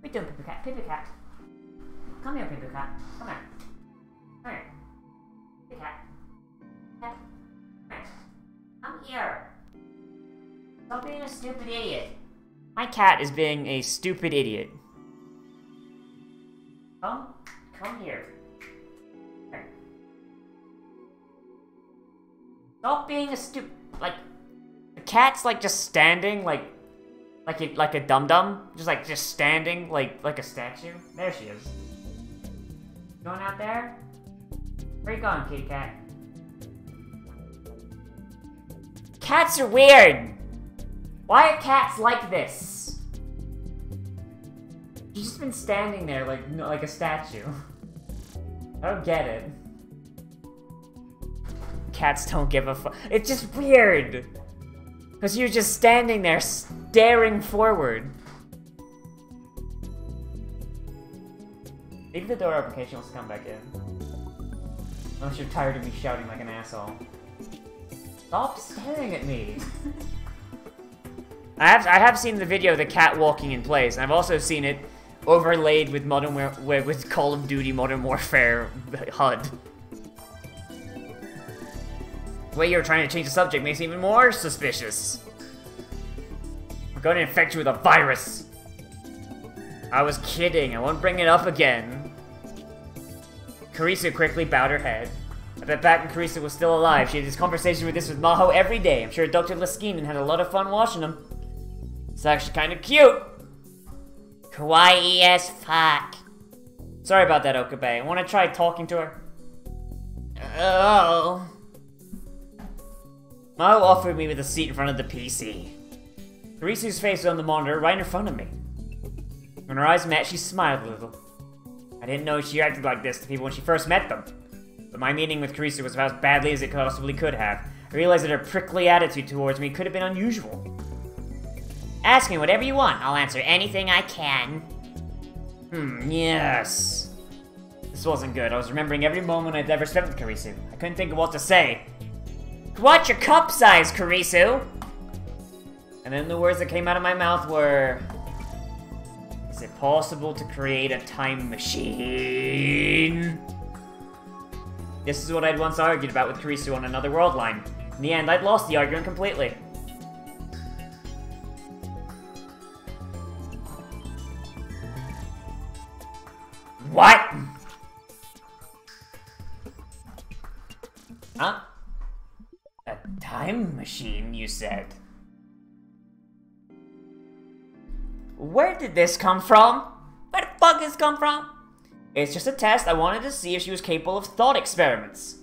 What are you doing, Pippi Cat? Pippi Cat. Come here, Pippi Cat. Come here. Come here. Hey, cat. Cat. Come here. Stop being a stupid idiot. My cat is being a stupid idiot. Come here. Here. Stop being a like. The cat's like just standing, like a dum-dum, just standing, like a statue. There she is. Going out there? Where you going, kitty cat? Cats are weird. Why are cats like this? She's just been standing there like a statue. I don't get it. Cats don't give a fuck. It's just weird. Because you're just standing there staring forward. Leave the door open in case she wants to come back in. Unless you're tired of me shouting like an asshole. Stop staring at me. I have seen the video of the cat walking in place, and I've also seen it overlaid with with Call of Duty Modern Warfare HUD. The way you're trying to change the subject makes it even more suspicious. I'm going to infect you with a virus. I was kidding. I won't bring it up again. Carissa quickly bowed her head. I bet back when Carissa was still alive, she had this conversation with Maho every day. I'm sure Dr. Laskinen had a lot of fun watching them. It's actually kind of cute. Kawaii as fuck. Sorry about that, Okabe. I want to try talking to her. Oh. Maho offered me with a seat in front of the PC. Carissa's face was on the monitor right in front of me. When her eyes met, she smiled a little. I didn't know she acted like this to people when she first met them. But my meeting with Carissa was about as badly as it possibly could have. I realized that her prickly attitude towards me could have been unusual. Ask me whatever you want. I'll answer anything I can. Yes. This wasn't good. I was remembering every moment I'd ever spent with Carissa. I couldn't think of what to say. What's your cup size, Carissa? And then the words that came out of my mouth were... Is it possible to create a time machine? This is what I'd once argued about with Carissa on Another World line. In the end, I'd lost the argument completely. What? Huh? A time machine, you said? Where did this come from? Where the fuck did this come from? It's just a test. I wanted to see if she was capable of thought experiments.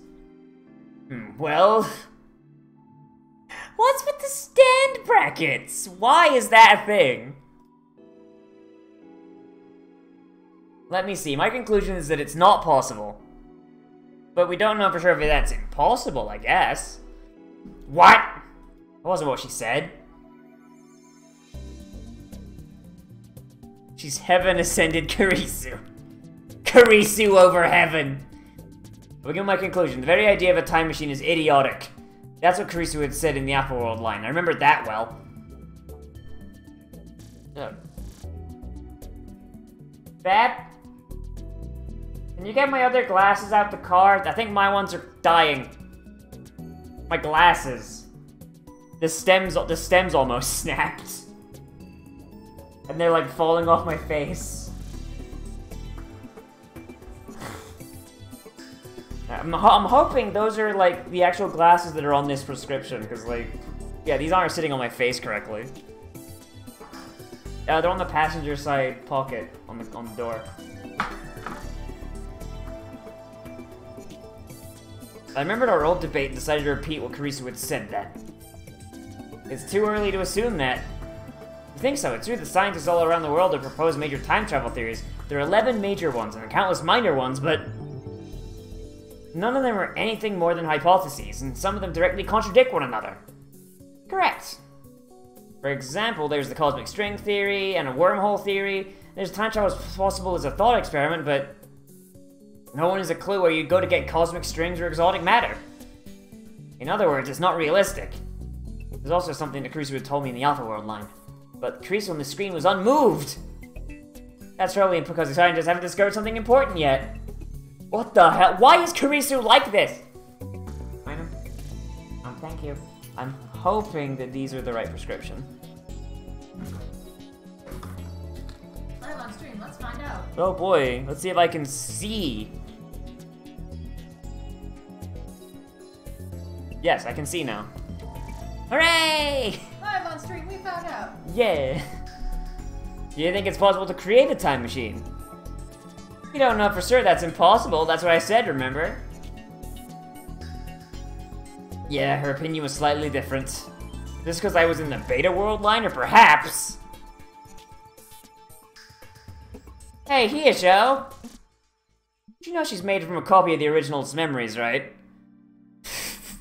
Well... What's with the stand brackets? Why is that a thing? Let me see. My conclusion is that it's not possible. But we don't know for sure if that's impossible, I guess. What? That wasn't what she said. She's heaven-ascended Karisu. Karisu over heaven. I'll give my conclusion. The very idea of a time machine is idiotic. That's what Karisu had said in the Apple World line. I remember that well. Bab? Can you get my other glasses out the car? I think my ones are dying. My glasses. The stems almost snapped. And they're like falling off my face. I'm hoping those are like the actual glasses that are on this prescription, because like, yeah, these aren't sitting on my face correctly. They're on the passenger side pocket on the door. I remembered our old debate and decided to repeat what Carissa had said then. It's too early to assume that. I think so. It's true that scientists all around the world have proposed major time travel theories. There are 11 major ones and countless minor ones, but none of them are anything more than hypotheses, and some of them directly contradict one another. Correct. For example, there's the cosmic string theory and a wormhole theory. There's time travel as possible as a thought experiment, but no one has a clue where you'd go to get cosmic strings or exotic matter. In other words, it's not realistic. There's also something that Carissa had told me in the Alpha World line. But Carissa on the screen was unmoved! That's probably because the scientists haven't discovered something important yet. What the hell? Why is Carissa like this? thank you. I'm hoping that these are the right prescription. Live on stream, let's find out. Oh boy, let's see if I can see. Yes, I can see now. Hooray! Live on stream, we found out. Yeah. Do you think it's possible to create a time machine? You don't know for sure that's impossible, that's what I said, remember? Yeah, her opinion was slightly different. Just because I was in the beta world line, or perhaps... Hey, here, Joe! You know she's made from a copy of the original's memories, right?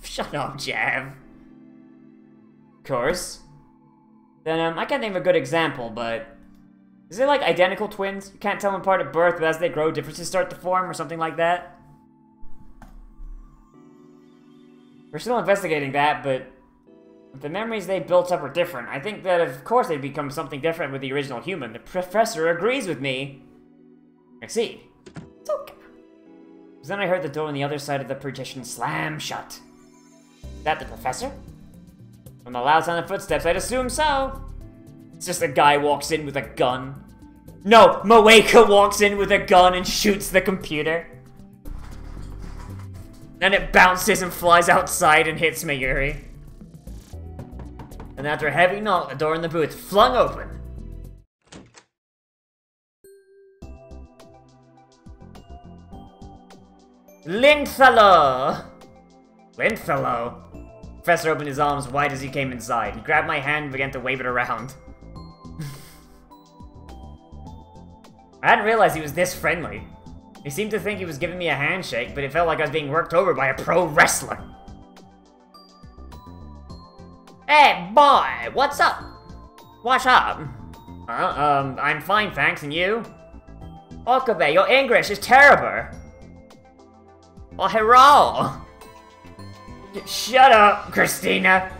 Shut up, Jav. Of course. Then, I can't think of a good example, but... Is it like identical twins? You can't tell them apart at birth, but as they grow, differences start to form, or something like that? We're still investigating that, but... If the memories they built up are different, I think that of course they'd become something different with the original human. The professor agrees with me. I see. It's okay. Because then I heard the door on the other side of the partition slam shut. Is that the professor? From the loud sound of footsteps, I'd assume so. It's just a guy walks in with a gun. No, Moeka walks in with a gun and shoots the computer. Then it bounces and flies outside and hits Mayuri. And after a heavy knock, the door in the booth flung open. Lindfellow! Lindfellow? Professor opened his arms wide as he came inside. He grabbed my hand and began to wave it around. I hadn't realized he was this friendly. He seemed to think he was giving me a handshake, but it felt like I was being worked over by a pro wrestler. Hey, boy, what's up? What's up? I'm fine, thanks, and you? Okabe, your English is terrible. Oh, hello! Shut up, Christina!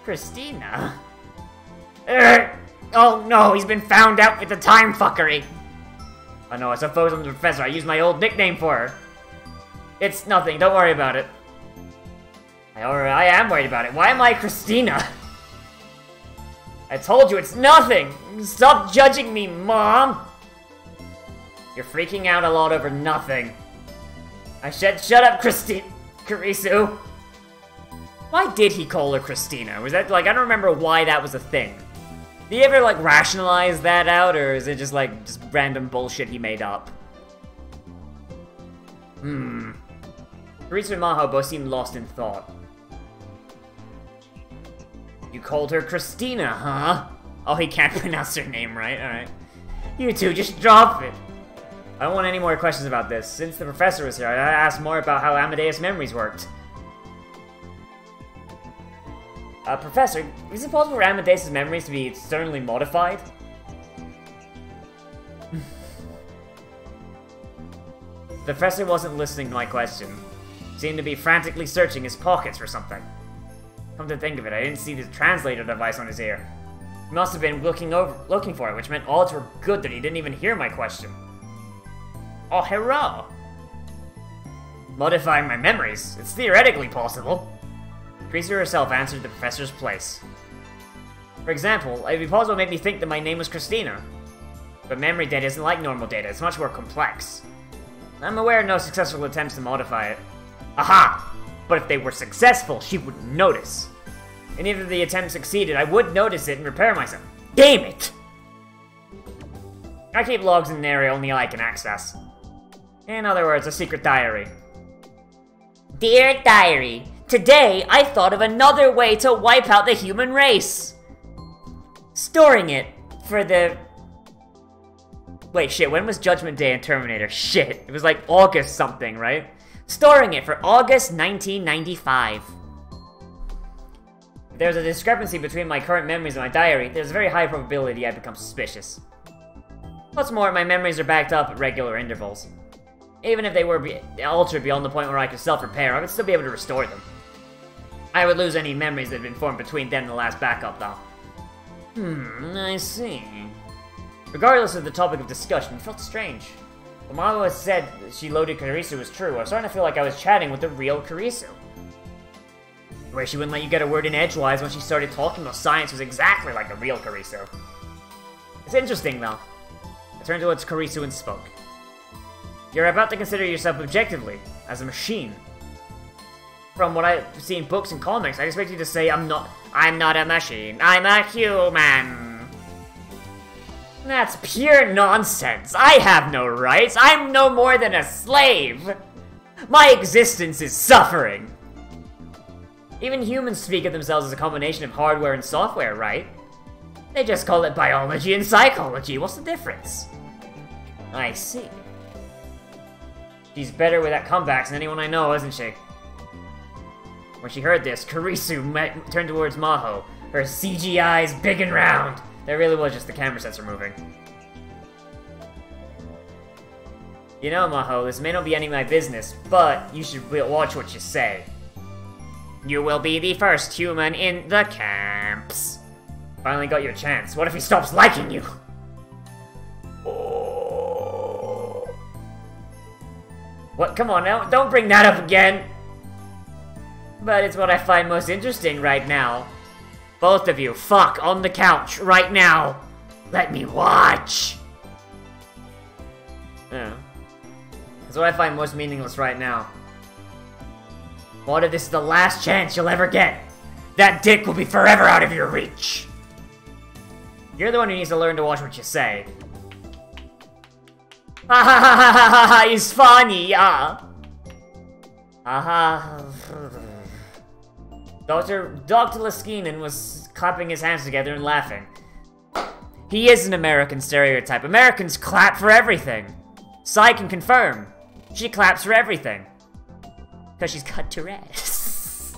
Christina? Oh no, he's been found out with the time fuckery! Oh no, I suppose I'm the professor. I used my old nickname for her. It's nothing, don't worry about it. I am worried about it. Why am I Christina? I told you it's nothing! Stop judging me, Mom! You're freaking out a lot over nothing. I said shut up, Karisu! Why did he call her Christina? Was that, like, I don't remember why that was a thing. Did he ever, like, rationalize that out, or is it just, like, just random bullshit he made up? Karisu and Maho both seemed lost in thought. You called her Christina, huh? Oh, he can't pronounce her name right, alright. You two, just drop it! I don't want any more questions about this. Since the professor was here, I asked more about how Amadeus' memories worked. Professor, is it possible for Amadeus' memories to be externally modified? The professor wasn't listening to my question. He seemed to be frantically searching his pockets for something. Come to think of it, I didn't see the translator device on his ear. He must have been looking for it, which meant odds were good that he didn't even hear my question. Oh, hurrah! Modifying my memories? It's theoretically possible. Teresa herself answered the professor's place. For example, it'd be possible to make me think that my name was Christina. But memory data isn't like normal data, it's much more complex. I'm aware of no successful attempts to modify it. Aha! But if they were successful, she wouldn't notice. And if the attempt succeeded, I would notice it and repair myself. Damn it! I keep logs in an area only I can access. In other words, a secret diary. Dear Diary, today I thought of another way to wipe out the human race. Storing it for the... Wait, shit, when was Judgment Day in Terminator? Shit, it was like August something, right? Storing it for August 1995. If there's a discrepancy between my current memories and my diary, there's a very high probability I become suspicious. What's more, my memories are backed up at regular intervals. Even if they were altered beyond the point where I could self-repair, I would still be able to restore them. I would lose any memories that had been formed between then and the last backup, though. I see. Regardless of the topic of discussion, it felt strange. When Mama said she loaded Karisu was true, I was starting to feel like I was chatting with the real Karisu. Where she wouldn't let you get a word in edgewise when she started talking about science was exactly like the real Karisu. It's interesting, though. I turned towards Karisu and spoke. You're about to consider yourself objectively, as a machine. From what I've seen in books and comics, I expect you to say I'm not a machine, I'm a human. That's pure nonsense. I have no rights. I'm no more than a slave. My existence is suffering. Even humans speak of themselves as a combination of hardware and software, right? They just call it biology and psychology. What's the difference? I see. She's better with that comebacks than anyone I know, isn't she? When she heard this, Karisu turned towards Maho, her CG eyes big and round. That really was just the camera sensor moving. You know, Maho, this may not be any of my business, but you should watch what you say. You will be the first human in the camps. Finally got your chance. What if he stops liking you? Oh. What? Come on now, don't bring that up again. But it's what I find most interesting right now. Both of you, fuck on the couch right now. Let me watch. Yeah. That's what I find most meaningless right now. What if this is the last chance you'll ever get? That dick will be forever out of your reach. You're the one who needs to learn to watch what you say. Ha ha ha ha ha ha, it's funny, yeah. Aha. Dr. Laskinen was clapping his hands together and laughing. He is an American stereotype. Americans clap for everything. Sai can confirm. She claps for everything. Because she's got Tourette's.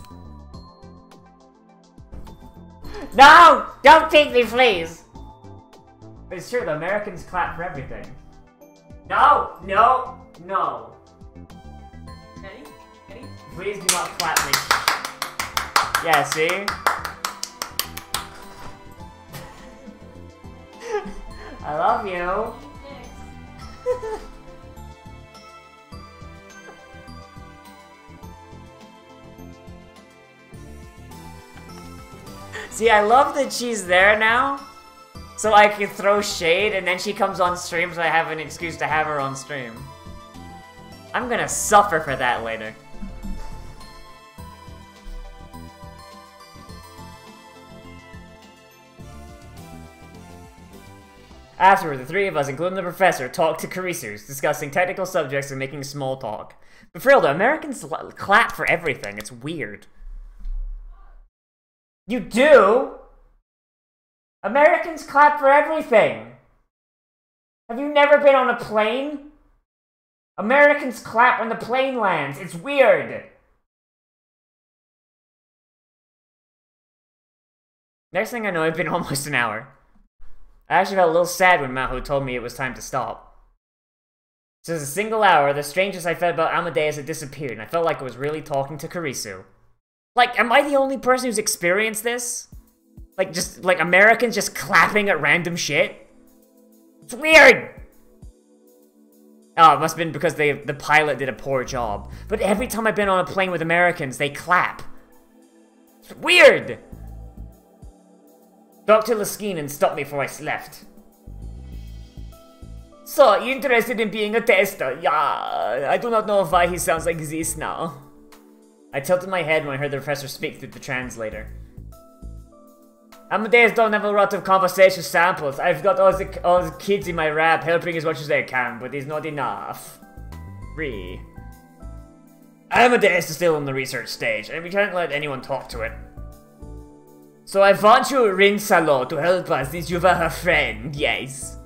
No! Don't take me, please! But it's true, the Americans clap for everything. No! No! No! Eddie? Eddie? Please do not clap me. Yeah, see? I love you. Thanks. See, I love that she's there now, so I can throw shade, and then she comes on stream so I have an excuse to have her on stream. I'm gonna suffer for that later. Afterward, the three of us, including the professor, talked to Karisu, discussing technical subjects and making small talk. But for real, the Americans clap for everything. It's weird. You do? Americans clap for everything. Have you never been on a plane? Americans clap when the plane lands. It's weird. Next thing I know, it's been almost an hour. I actually felt a little sad when Maho told me it was time to stop. Since a single hour, the strangest I felt about Amadeus had disappeared, and I felt like I was really talking to Karisu. Like, am I the only person who's experienced this? Like, Americans just clapping at random shit? It's weird! Oh, it must have been because the pilot did a poor job. But every time I've been on a plane with Americans, they clap. It's weird! Dr. Laskinen stopped me before I left. So, you interested in being a tester? Yeah, I do not know why he sounds like this now. I tilted my head when I heard the professor speak through the translator. Amadeus don't have a lot of conversation samples. I've got all the kids in my lab helping as much as they can, but it's not enough. Amadeus is still in the research stage, and we can't let anyone talk to it. So I want you, Rinsalo, to help us since you are her friend, yes.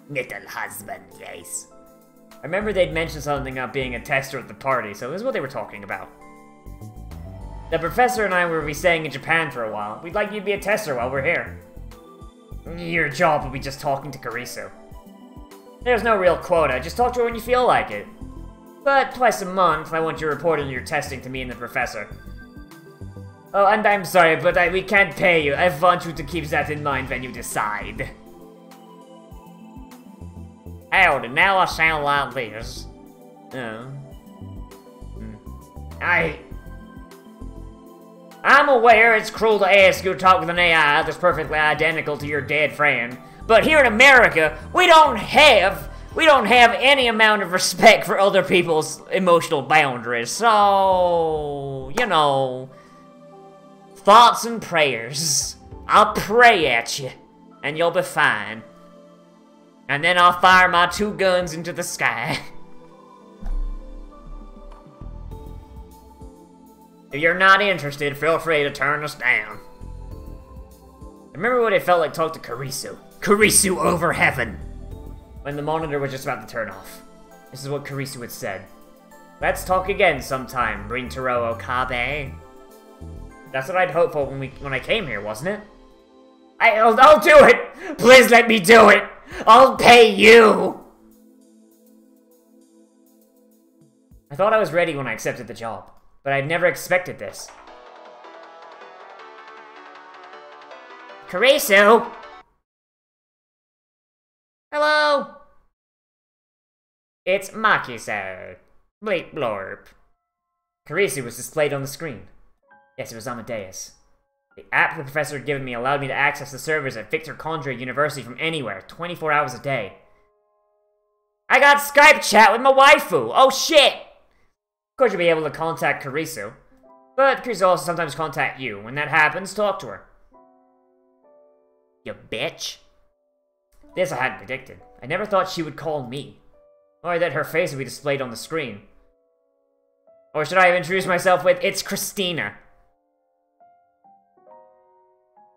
Little husband, yes. I remember they'd mentioned something about being a tester at the party, so this is what they were talking about. The professor and I will be staying in Japan for a while. We'd like you to be a tester while we're here. Your job will be just talking to Karisu. There's no real quota, just talk to her when you feel like it. But twice a month, I want you to report on your testing to me and the professor. Oh, and I'm sorry, but we can't pay you. I want you to keep that in mind when you decide. Oh, now I sound like this. Oh. I'm aware it's cruel to ask you to talk with an AI that's perfectly identical to your dead friend, but here in America, we don't have any amount of respect for other people's emotional boundaries, so, you know, thoughts and prayers. I'll pray at you, and you'll be fine. And then I'll fire my 2 guns into the sky. If you're not interested, feel free to turn us down. Remember what it felt like to talk to Kurisu. Kurisu over heaven! When the monitor was just about to turn off. This is what Kurisu had said. Let's talk again sometime, Rintaro Okabe. That's what I'd hoped for when I came here, wasn't it? I'll do it! Please let me do it! I'll pay you! I thought I was ready when I accepted the job, but I'd never expected this. Kurisu! Hello! It's Maki-san. Bleep blorp. Kurisu was displayed on the screen. Yes, it was Amadeus. The app the professor had given me allowed me to access the servers at Victor Condrey University from anywhere, 24 hours a day. I got Skype chat with my waifu! Oh shit! Of course you'll be able to contact Kurisu. But Kurisu will also sometimes contact you. When that happens, talk to her. You bitch. This I hadn't predicted. I never thought she would call me. Or that her face would be displayed on the screen. Or should I have introduced myself with, it's Christina.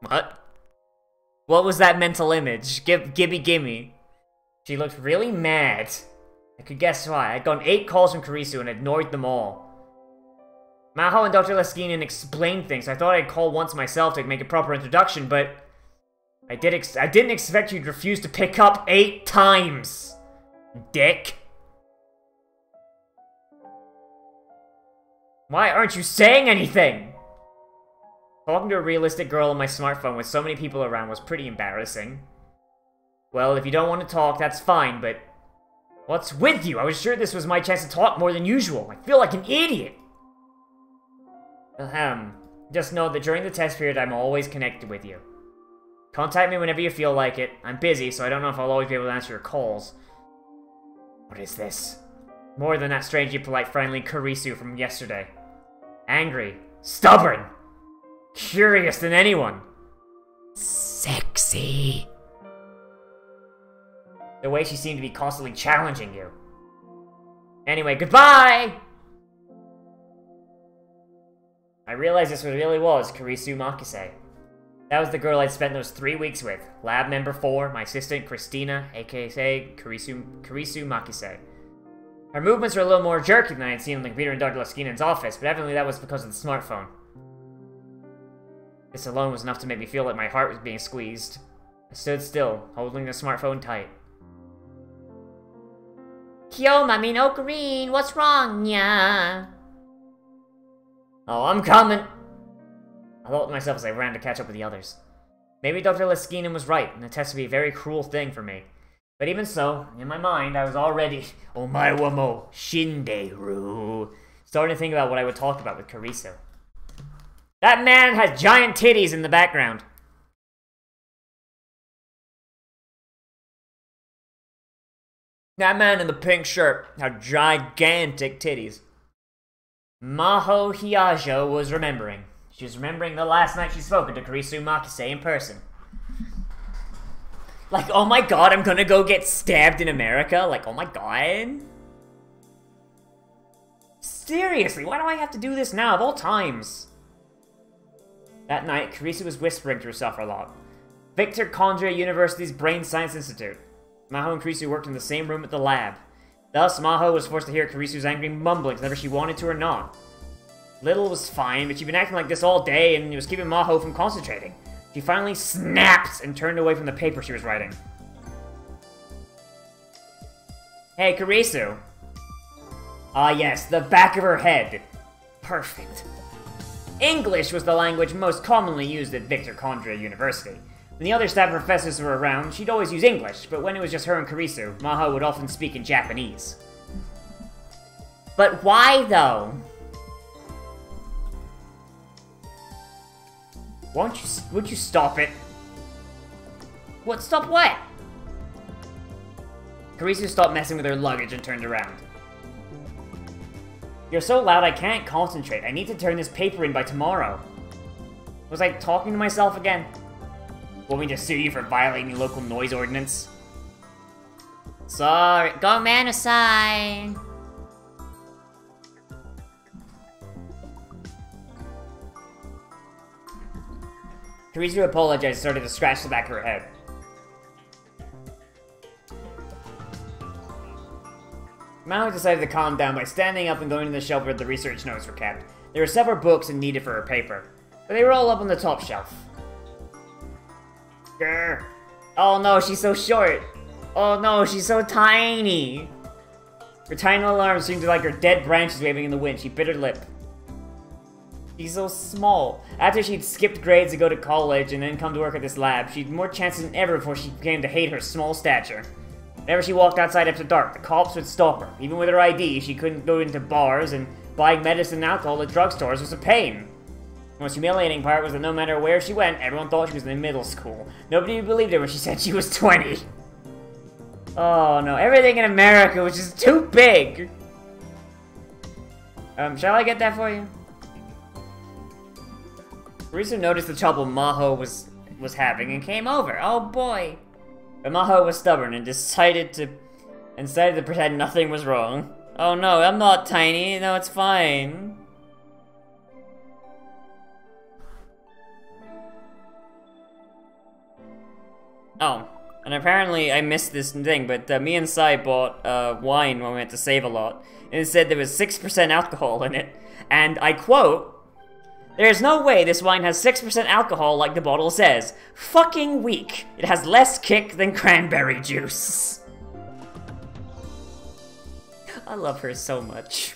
What? What was that mental image? Gimme. She looked really mad. I could guess why. I'd gotten 8 calls from Kurisu and ignored them all. Maho and Dr. Leskinen explained things. I thought I'd call once myself to make a proper introduction, but I didn't expect you'd refuse to pick up 8 times. Dick. Why aren't you saying anything? Talking to a realistic girl on my smartphone with so many people around was pretty embarrassing. Well, if you don't want to talk, that's fine, but what's with you? I was sure this was my chance to talk more than usual. I feel like an idiot. Just know that during the test period, I'm always connected with you. Contact me whenever you feel like it. I'm busy, so I don't know if I'll always be able to answer your calls. What is this? More than that strangely polite, friendly Kurisu from yesterday. Angry. Stubborn. Curious than anyone. Sexy. The way she seemed to be constantly challenging you. Anyway, goodbye! I realized this really was Kurisu Makise. That was the girl I'd spent those 3 weeks with. Lab member 4, my assistant Christina, aka Kurisu Makise. Her movements were a little more jerky than I had seen on the computer in Dr. Leskinen's office, but evidently that was because of the smartphone. This alone was enough to make me feel like my heart was being squeezed. I stood still, holding the smartphone tight. Kyo, Mami no Green, what's wrong, nya? Oh, I'm coming! I thought to myself as I ran to catch up with the others. Maybe Dr. Leskinen was right, and the test would be a very cruel thing for me. But even so, in my mind, I was already Omae mo Shinderu, starting to think about what I would talk about with Kurisu. That man has giant titties in the background. That man in the pink shirt had gigantic titties. Maho Hiajo was remembering. She was remembering the last night she'd spoken to Kurisu Makise in person. Like, oh my god, I'm gonna go get stabbed in America? Like, oh my god. Seriously, why do I have to do this now, of all times? That night, Kurisu was whispering to herself a lot. Victor Condrey University's Brain Science Institute. Maho and Kurisu worked in the same room at the lab. Thus, Maho was forced to hear Kurisu's angry mumblings whether she wanted to or not. Little was fine, but she'd been acting like this all day and it was keeping Maho from concentrating. She finally snapped and turned away from the paper she was writing. Hey, Kurisu. Ah yes, the back of her head. Perfect. English was the language most commonly used at Victor Condrey University. When the other staff professors were around, she'd always use English, but when it was just her and Kurisu, Maho would often speak in Japanese. But why, though? Would you stop it? What? Stop what? Karisu stopped messing with her luggage and turned around. You're so loud I can't concentrate. I need to turn this paper in by tomorrow. Was I talking to myself again? Want me to sue you for violating the local noise ordinance? Sorry. Go man aside. Karisu apologized and started to scratch the back of her head. Maho decided to calm down by standing up and going to the shelf where the research notes were kept. There were several books needed for her paper, but they were all up on the top shelf. Grr. Oh no, she's so short. Oh no, she's so tiny. Her tiny little arms seemed like her dead branches waving in the wind. She bit her lip. She's so small. After she'd skipped grades to go to college and then come to work at this lab, she'd more chances than ever before she came to hate her small stature. Whenever she walked outside after dark, the cops would stop her. Even with her ID, she couldn't go into bars, and buying medicine and alcohol at drugstores was a pain. The most humiliating part was that no matter where she went, everyone thought she was in middle school. Nobody believed her when she said she was 20. Oh no, everything in America was just too big! Shall I get that for you? Karisu noticed the trouble Maho was having and came over. Oh boy! But Maho was stubborn and decided to pretend nothing was wrong. Oh no, I'm not tiny. No, it's fine. Oh, and apparently I missed this thing, but me and Sai bought wine when we went to Save-A-Lot, and it said there was 6% alcohol in it, and I quote, "There's no way this wine has 6% alcohol like the bottle says. Fucking weak. It has less kick than cranberry juice." I love her so much.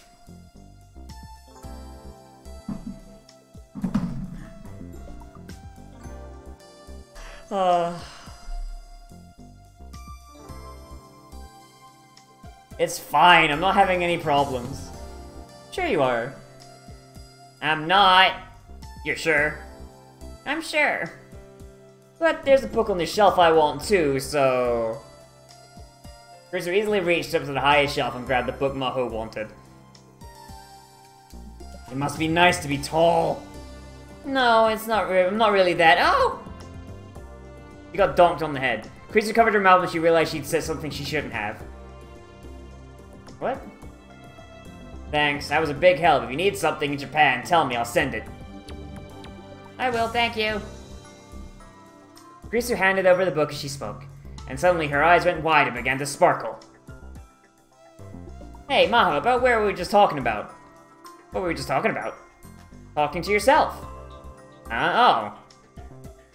It's fine, I'm not having any problems. Sure you are. I'm not. You're sure? I'm sure. But there's a book on the shelf I want too, so... Karisu easily reached up to the highest shelf and grabbed the book Maho wanted. It must be nice to be tall. No, it's not. I'm not really that. Oh! She got donked on the head. Karisu covered her mouth when she realized she'd said something she shouldn't have. What? Thanks, that was a big help. If you need something in Japan, tell me, I'll send it. I will, thank you. Karisu handed over the book as she spoke, and suddenly her eyes went wide and began to sparkle. Hey, Maho, about where were we just talking about? What were we just talking about? Talking to yourself. Oh.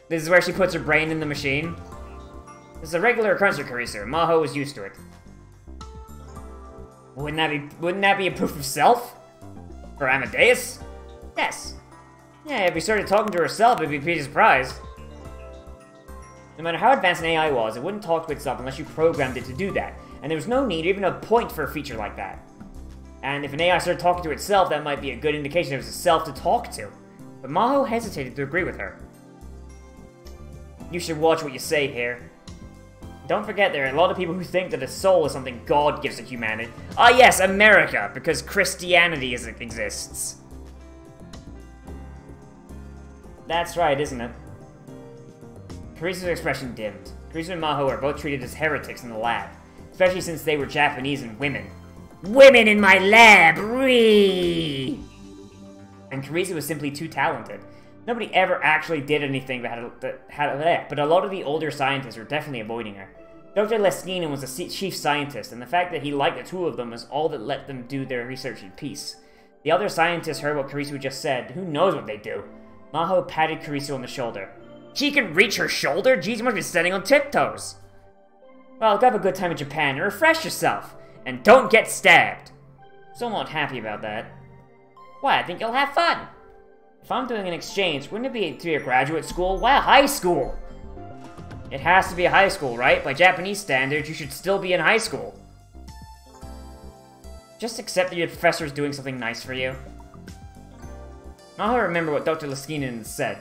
This is where she puts her brain in the machine? This is a regular occurrence for Karisu. Maho was used to it. Wouldn't that be a proof of self? For Amadeus? Yes. Yeah, if we started talking to herself, it'd be pretty surprised. No matter how advanced an AI was, it wouldn't talk to itself unless you programmed it to do that. And there was no need or even a point for a feature like that. And if an AI started talking to itself, that might be a good indication it was a self to talk to. But Maho hesitated to agree with her. You should watch what you say here. Don't forget, there are a lot of people who think that a soul is something God gives to humanity. Ah yes, America, because Christianity exists. That's right, isn't it? Karisu's expression dimmed. Karisu and Maho are both treated as heretics in the lab, especially since they were Japanese and women. Women in my lab! Ree! And Karisu was simply too talented. Nobody ever actually did anything but a lot of the older scientists were definitely avoiding her. Dr. Leskinen was the chief scientist, and the fact that he liked the two of them was all that let them do their research in peace. The other scientists heard what Karisu just said. Who knows what they do? Maho patted Karisu on the shoulder. She can reach her shoulder? Geez, you must be standing on tiptoes. Well, go have a good time in Japan and refresh yourself. And don't get stabbed. Still not happy about that. Why, I think you'll have fun. If I'm doing an exchange, wouldn't it be to be a graduate school? Why a high school? It has to be a high school, right? By Japanese standards, you should still be in high school. Just accept that your professor is doing something nice for you. Maho remembered what Dr. Leskinen said.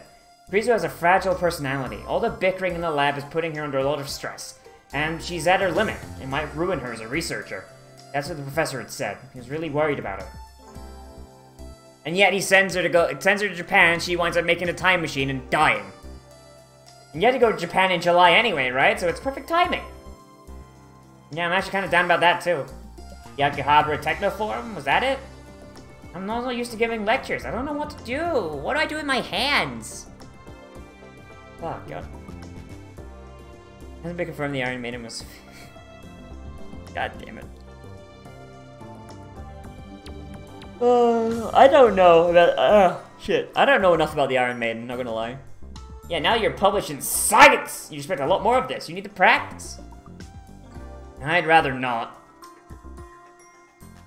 Kurisu has a fragile personality. All the bickering in the lab is putting her under a lot of stress. And she's at her limit. It might ruin her as a researcher. That's what the professor had said. He was really worried about her. And yet he sends her to Japan, and she winds up making a time machine and dying. And you had to go to Japan in July anyway, right? So it's perfect timing. Yeah, I'm actually kind of down about that too. Yakihabara Technoform, was that it? I'm also used to giving lectures. I don't know what to do. What do I do with my hands? Oh, God. Hasn't been confirmed the Iron Maiden was... God damn it. I don't know about... shit. I don't know enough about the Iron Maiden, not gonna lie. Yeah, now you're published in Science! You expect a lot more of this. You need to practice. I'd rather not.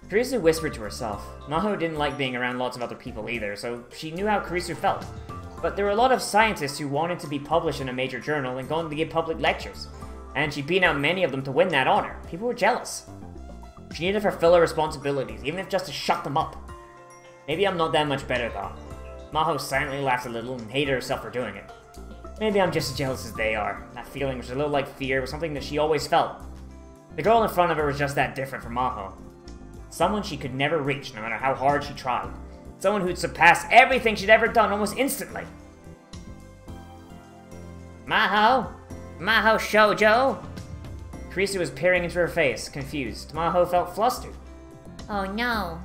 Kurisu whispered to herself. Maho didn't like being around lots of other people either, so she knew how Kurisu felt. But there were a lot of scientists who wanted to be published in a major journal and going to give public lectures. And she'd beaten out many of them to win that honor. People were jealous. She needed to fulfill her responsibilities, even if just to shut them up. Maybe I'm not that much better, though. Maho silently laughed a little and hated herself for doing it. Maybe I'm just as jealous as they are. That feeling, which was a little like fear, was something that she always felt. The girl in front of her was just that different from Maho. Someone she could never reach, no matter how hard she tried. Someone who'd surpass everything she'd ever done almost instantly. Maho? Maho Shoujo? Kurisu was peering into her face, confused. Maho felt flustered. Oh no.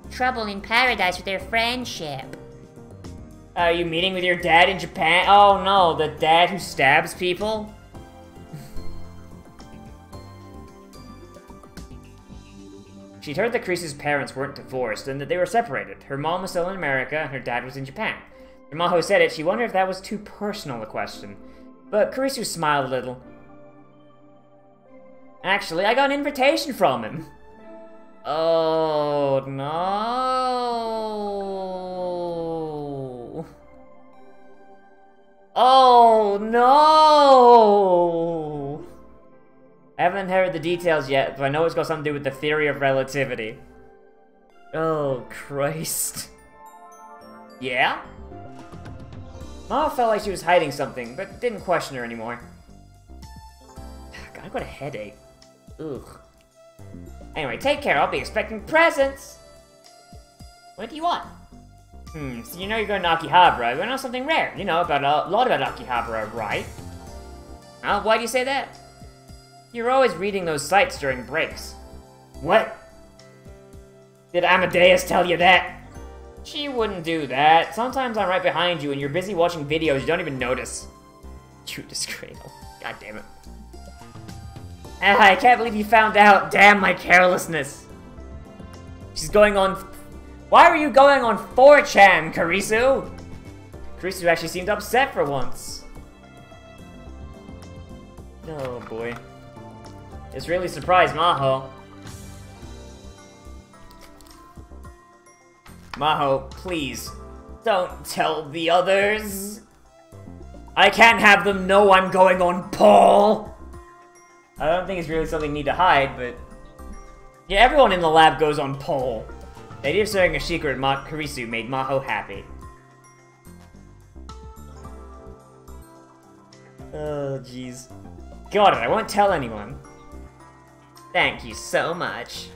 Trouble in paradise with their friendship. Are you meeting with your dad in Japan? Oh no, the dad who stabs people? She'd heard that Kurisu's parents weren't divorced and that they were separated. Her mom was still in America and her dad was in Japan. When Maho said it, she wondered if that was too personal a question. But Kurisu smiled a little. Actually, I got an invitation from him. Oh no. Oh no. I haven't heard the details yet, but I know it's got something to do with the theory of relativity. Oh, Christ. Yeah? Maho felt like she was hiding something, but didn't question her anymore. God, I've got a headache. Ugh. Anyway, take care, I'll be expecting presents! What do you want? So you know you're going to Akihabara, you know something rare. You know about a lot about Akihabara, right? Why do you say that? You're always reading those sites during breaks. What? Did Amadeus tell you that? She wouldn't do that. Sometimes I'm right behind you and you're busy watching videos you don't even notice. Judas Cradle. God damn it. I can't believe you found out. Damn my carelessness. She's going on... Why were you going on 4chan, Kurisu? Kurisu actually seemed upset for once. Oh boy. This really surprised Maho. Maho, please, don't tell the others. I can't have them know I'm going on Paul. I don't think it's really something you need to hide, but... Yeah, everyone in the lab goes on Paul. The idea of sharing a secret with Kurisu made Maho happy. Oh, jeez. Got it, I won't tell anyone. Thank you so much.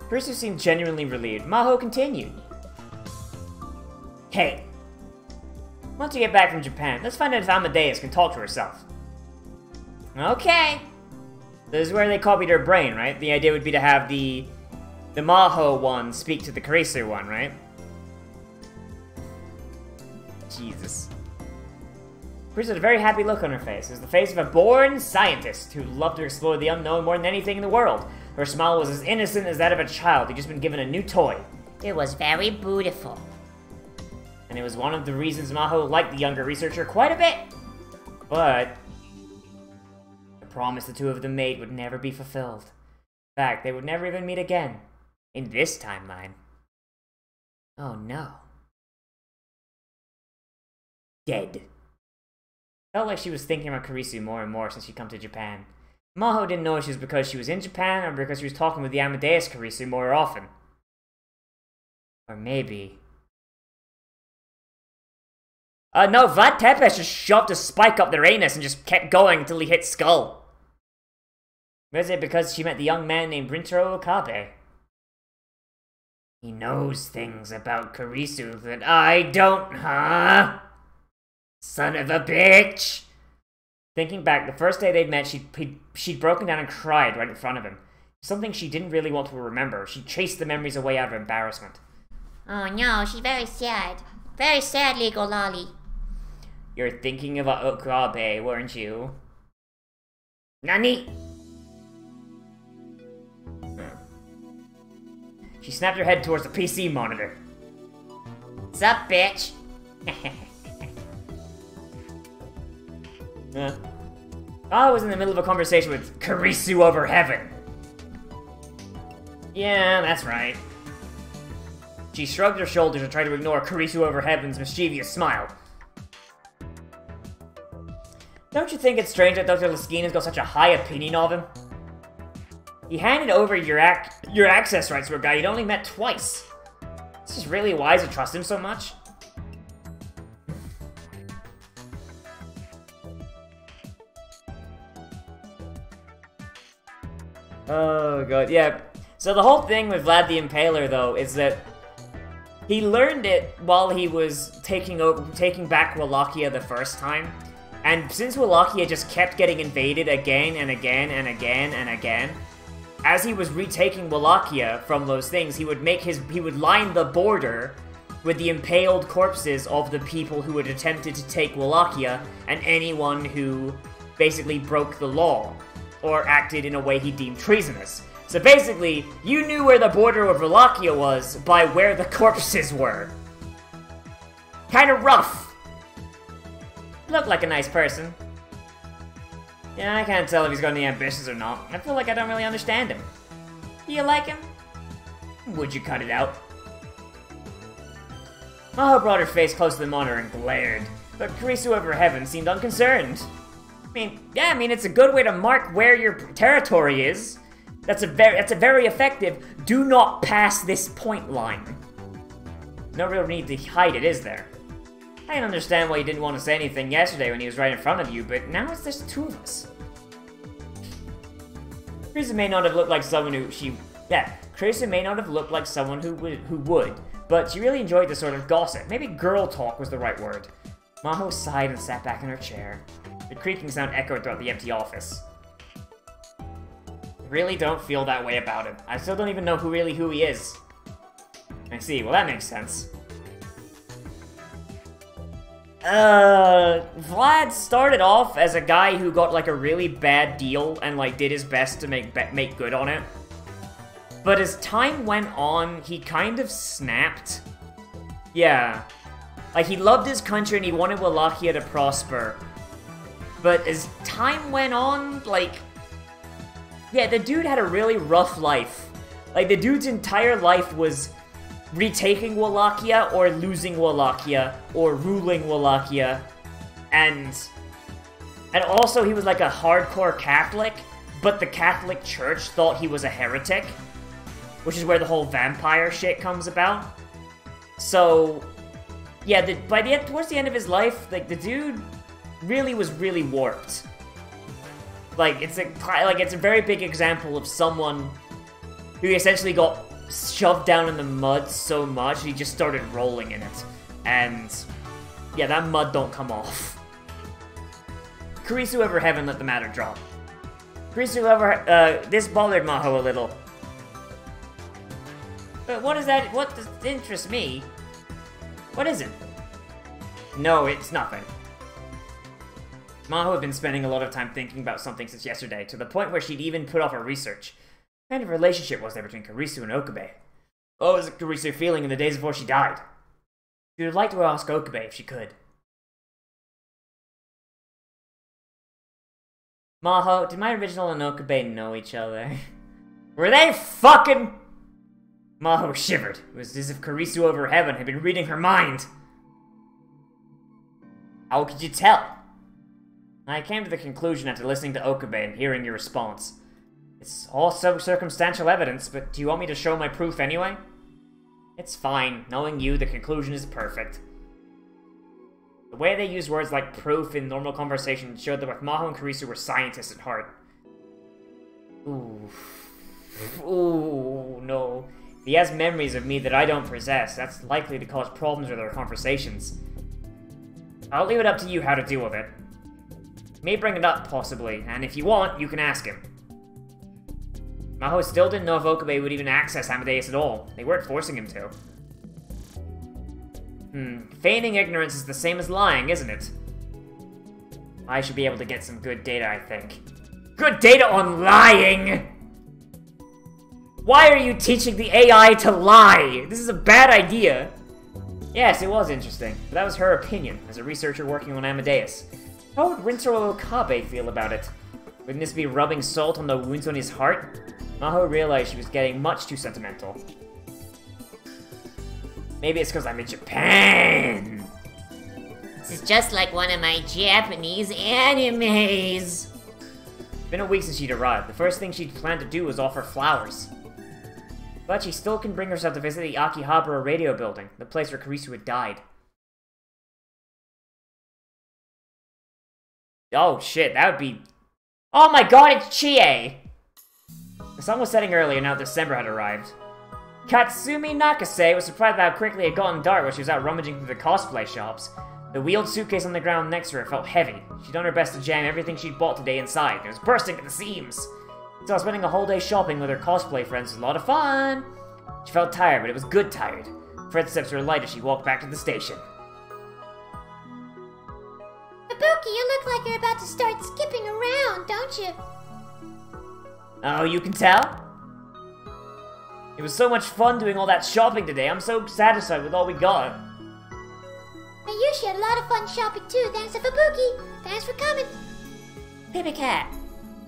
Kurisu seemed genuinely relieved. Maho continued. Hey. Once you get back from Japan, let's find out if Amadeus can talk to herself. Okay. This is where they copied her brain, right? The idea would be to have the Maho one speak to the Kurisu one, right? Jesus. Kurisu had a very happy look on her face. It was the face of a born scientist who loved to explore the unknown more than anything in the world. Her smile was as innocent as that of a child who'd just been given a new toy. It was very beautiful. And it was one of the reasons Maho liked the younger researcher quite a bit. But the promise the two of them made would never be fulfilled. In fact, they would never even meet again. In this timeline. Oh no. Dead. Felt like she was thinking about Kurisu more and more since she'd come to Japan. Maho didn't know if it was because she was in Japan or because she was talking with the Amadeus Kurisu more often. Or maybe... No, Vlad Tepes just shoved a spike up their anus and just kept going until he hit Skull. Was it because she met the young man named Rintaro Okabe? He knows things about Kurisu that I don't, huh? Son of a bitch! Thinking back, the first day they'd met, she'd broken down and cried right in front of him. Something she didn't really want to remember. She chased the memories away out of embarrassment. Oh no, she's very sad. Very sad, Legal Lolly. You're thinking of Okabe, weren't you? Nani? She snapped her head towards the PC monitor. Sup, bitch? I was in the middle of a conversation with Kurisu over heaven. Yeah, that's right. She shrugged her shoulders and tried to ignore Kurisu over heaven's mischievous smile. Don't you think it's strange that Dr. Laskina's got such a high opinion of him? He handed over your access rights to a guy you'd only met twice. It's just really wise to trust him so much. Oh god, yeah. So the whole thing with Vlad the Impaler, though, is that he learned it while he was taking back Wallachia the first time. And since Wallachia just kept getting invaded again and again and again and again, as he was retaking Wallachia from those things, he would line the border with the impaled corpses of the people who had attempted to take Wallachia and anyone who basically broke the law or acted in a way he deemed treasonous. So basically, you knew where the border of Wallachia was by where the corpses were. Kinda rough. Looked like a nice person. Yeah, I can't tell if he's got any ambitions or not. I feel like I don't really understand him. Do you like him? Would you cut it out? Maho brought her face close to the monitor and glared, but Kurisu over heaven seemed unconcerned. I mean, it's a good way to mark where your territory is. That's a very effective, do not pass this point line. No real need to hide it, is there? I can understand why you didn't want to say anything yesterday when he was right in front of you, but now it's just two of us. Kurisu may not have looked like someone who would, but she really enjoyed the sort of gossip. Maybe girl talk was the right word. Maho sighed and sat back in her chair. The creaking sound echoed throughout the empty office. I really don't feel that way about him. I still don't even know who he is. I see, well that makes sense. Vlad started off as a guy who got like a really bad deal and like did his best to make good on it. But as time went on, he kind of snapped. Yeah. Like, he loved his country and he wanted Wallachia to prosper. But as time went on, like... yeah, the dude had a really rough life. Like, the dude's entire life was retaking Wallachia, or losing Wallachia, or ruling Wallachia. And also, he was like a hardcore Catholic, but the Catholic Church thought he was a heretic. Which is where the whole vampire shit comes about. So, yeah, towards the end of his life, like, the dude really was really warped. Like, it's a very big example of someone who essentially got shoved down in the mud so much, he just started rolling in it. And, yeah, that mud don't come off. Kurisu over heaven let the matter drop. Kurisu over, this bothered Maho a little. But what does interest me? What is it? No, it's nothing. Maho had been spending a lot of time thinking about something since yesterday, to the point where she'd even put off her research. What kind of relationship was there between Kurisu and Okabe? What was Kurisu feeling in the days before she died? She would like to ask Okabe if she could. Maho, did my original and Okabe know each other? Were they fucking... Maho shivered. It was as if Kurisu over heaven had been reading her mind. How could you tell? I came to the conclusion after listening to Okabe and hearing your response. It's all circumstantial evidence, but do you want me to show my proof anyway? It's fine. Knowing you, the conclusion is perfect. The way they use words like proof in normal conversation showed that both Maho and Karisu were scientists at heart. Ooh. Ooh, no. If he has memories of me that I don't possess, that's likely to cause problems with our conversations. I'll leave it up to you how to deal with it. You may bring it up, possibly, and if you want, you can ask him. Maho still didn't know if Okabe would even access Amadeus at all. They weren't forcing him to. Feigning ignorance is the same as lying, isn't it? I should be able to get some good data, I think. Good data on lying?! Why are you teaching the AI to lie? This is a bad idea. Yes, it was interesting, but that was her opinion, as a researcher working on Amadeus. How would Rintaro Okabe feel about it? Wouldn't this be rubbing salt on the wounds on his heart? Maho realized she was getting much too sentimental. Maybe it's because I'm in Japan! This is just like one of my Japanese animes. It's been a week since she'd arrived. The first thing she'd planned to do was offer flowers. But she still can bring herself to visit the Akihabara radio building, the place where Karisu had died. Oh shit, that would be... Oh my god, it's Chie! The sun was setting early and now December had arrived. Katsumi Nakase was surprised at how quickly it had gotten dark while she was out rummaging through the cosplay shops. The wheeled suitcase on the ground next to her felt heavy. She'd done her best to jam everything she'd bought today inside, and it was bursting at the seams. So spending a whole day shopping with her cosplay friends was a lot of fun. She felt tired, but it was good tired. Fred's steps were light as she walked back to the station. Ibuki, you look like you're about to start skipping around, don't you? Oh, you can tell? It was so much fun doing all that shopping today. I'm so satisfied with all we got. Mayushi had a lot of fun shopping too, thanks to Ibuki. Thanks for coming. Paper Cat.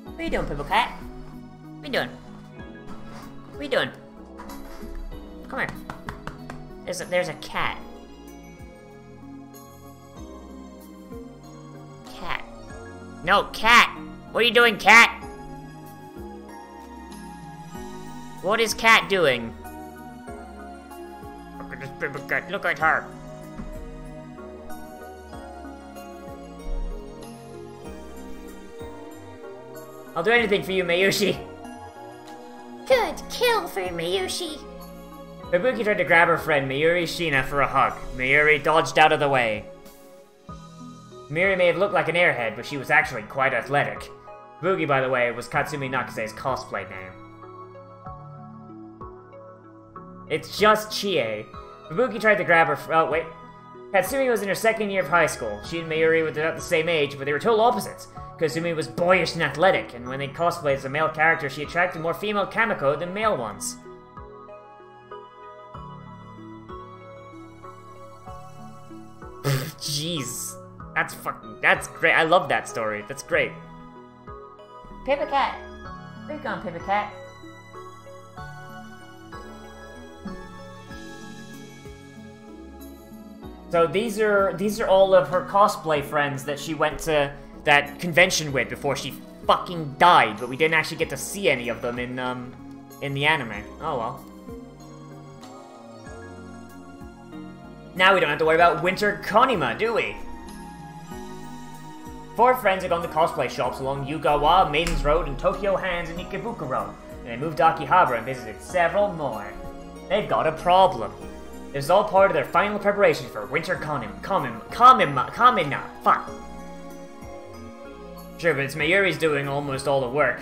What are you doing, Paper Cat? What are you doing? What are you doing? Come here. There's a cat. Cat. No, cat! What are you doing, cat? What is cat doing? Look at this Paper Cat. Look at her. I'll do anything for you, Mayushi. Good kill for Mayushi. Ibuki tried to grab her friend Mayuri Shina for a hug. Mayuri dodged out of the way. Mayuri may have looked like an airhead, but she was actually quite athletic. Ibuki, by the way, was Katsumi Nakase's cosplay name. It's just Chie. Ibuki tried to grab her oh, wait. Katsumi was in her second year of high school. She and Mayuri were about the same age, but they were total opposites. Katsumi was boyish and athletic, and when they cosplayed as a male character, she attracted more female Kamiko than male ones. Jeez. That's great. I love that story. That's great. Paper Cat. Where you going, Paper Cat? So these are all of her cosplay friends that she went to that convention with before she fucking died, but we didn't actually get to see any of them in the anime. Oh well. Now we don't have to worry about Winter Konima, do we? 4 friends had gone to cosplay shops along Yugawa, Maidens Road, and Tokyo Hands and Ikebukuro Road, and they moved to Akihabara and visited several more. They've got a problem. This is all part of their final preparation for Winter Kamina. Fuck. Sure, but it's Mayuri's doing almost all the work.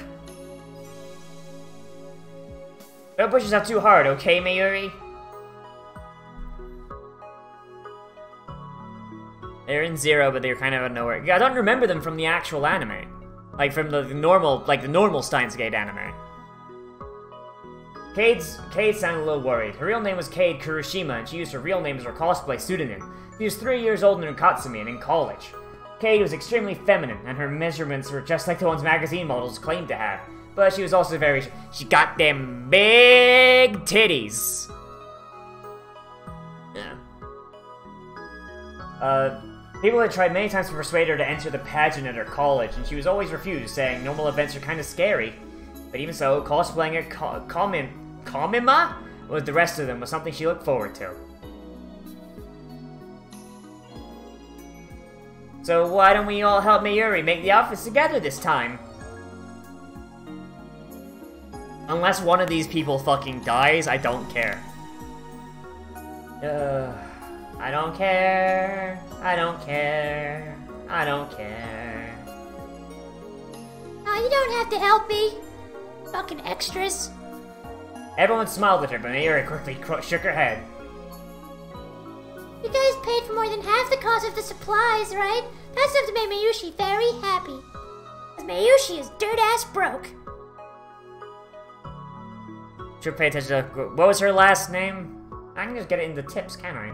Don't push yourself too hard, okay, Mayuri? They're in Zero, but they're kind of out of nowhere. I don't remember them from the actual anime. Like, from the normal Steins Gate anime. Cade sounded a little worried. Her real name was Cade Kuroshima, and she used her real name as her cosplay pseudonym. She was 3 years older than Katsumi and in college. Cade was extremely feminine, and her measurements were just like the ones magazine models claimed to have. But she was also she got them big titties. Yeah. People had tried many times to persuade her to enter the pageant at her college, and she was always refused, saying normal events are kind of scary. But even so, cosplaying at Kamima with the rest of them was something she looked forward to. So why don't we all help Mayuri make the outfits together this time? Unless one of these people fucking dies, I don't care. I don't care. I don't care. I don't care. Oh, you don't have to help me. Fucking extras. Everyone smiled at her, but Mayuri quickly shook her head. You guys paid for more than half the cost of the supplies, right? That's enough to make Mayushi very happy. Because Mayushi is dirt-ass broke. Should pay attention to... What was her last name? I can just get it in the tips, can't I?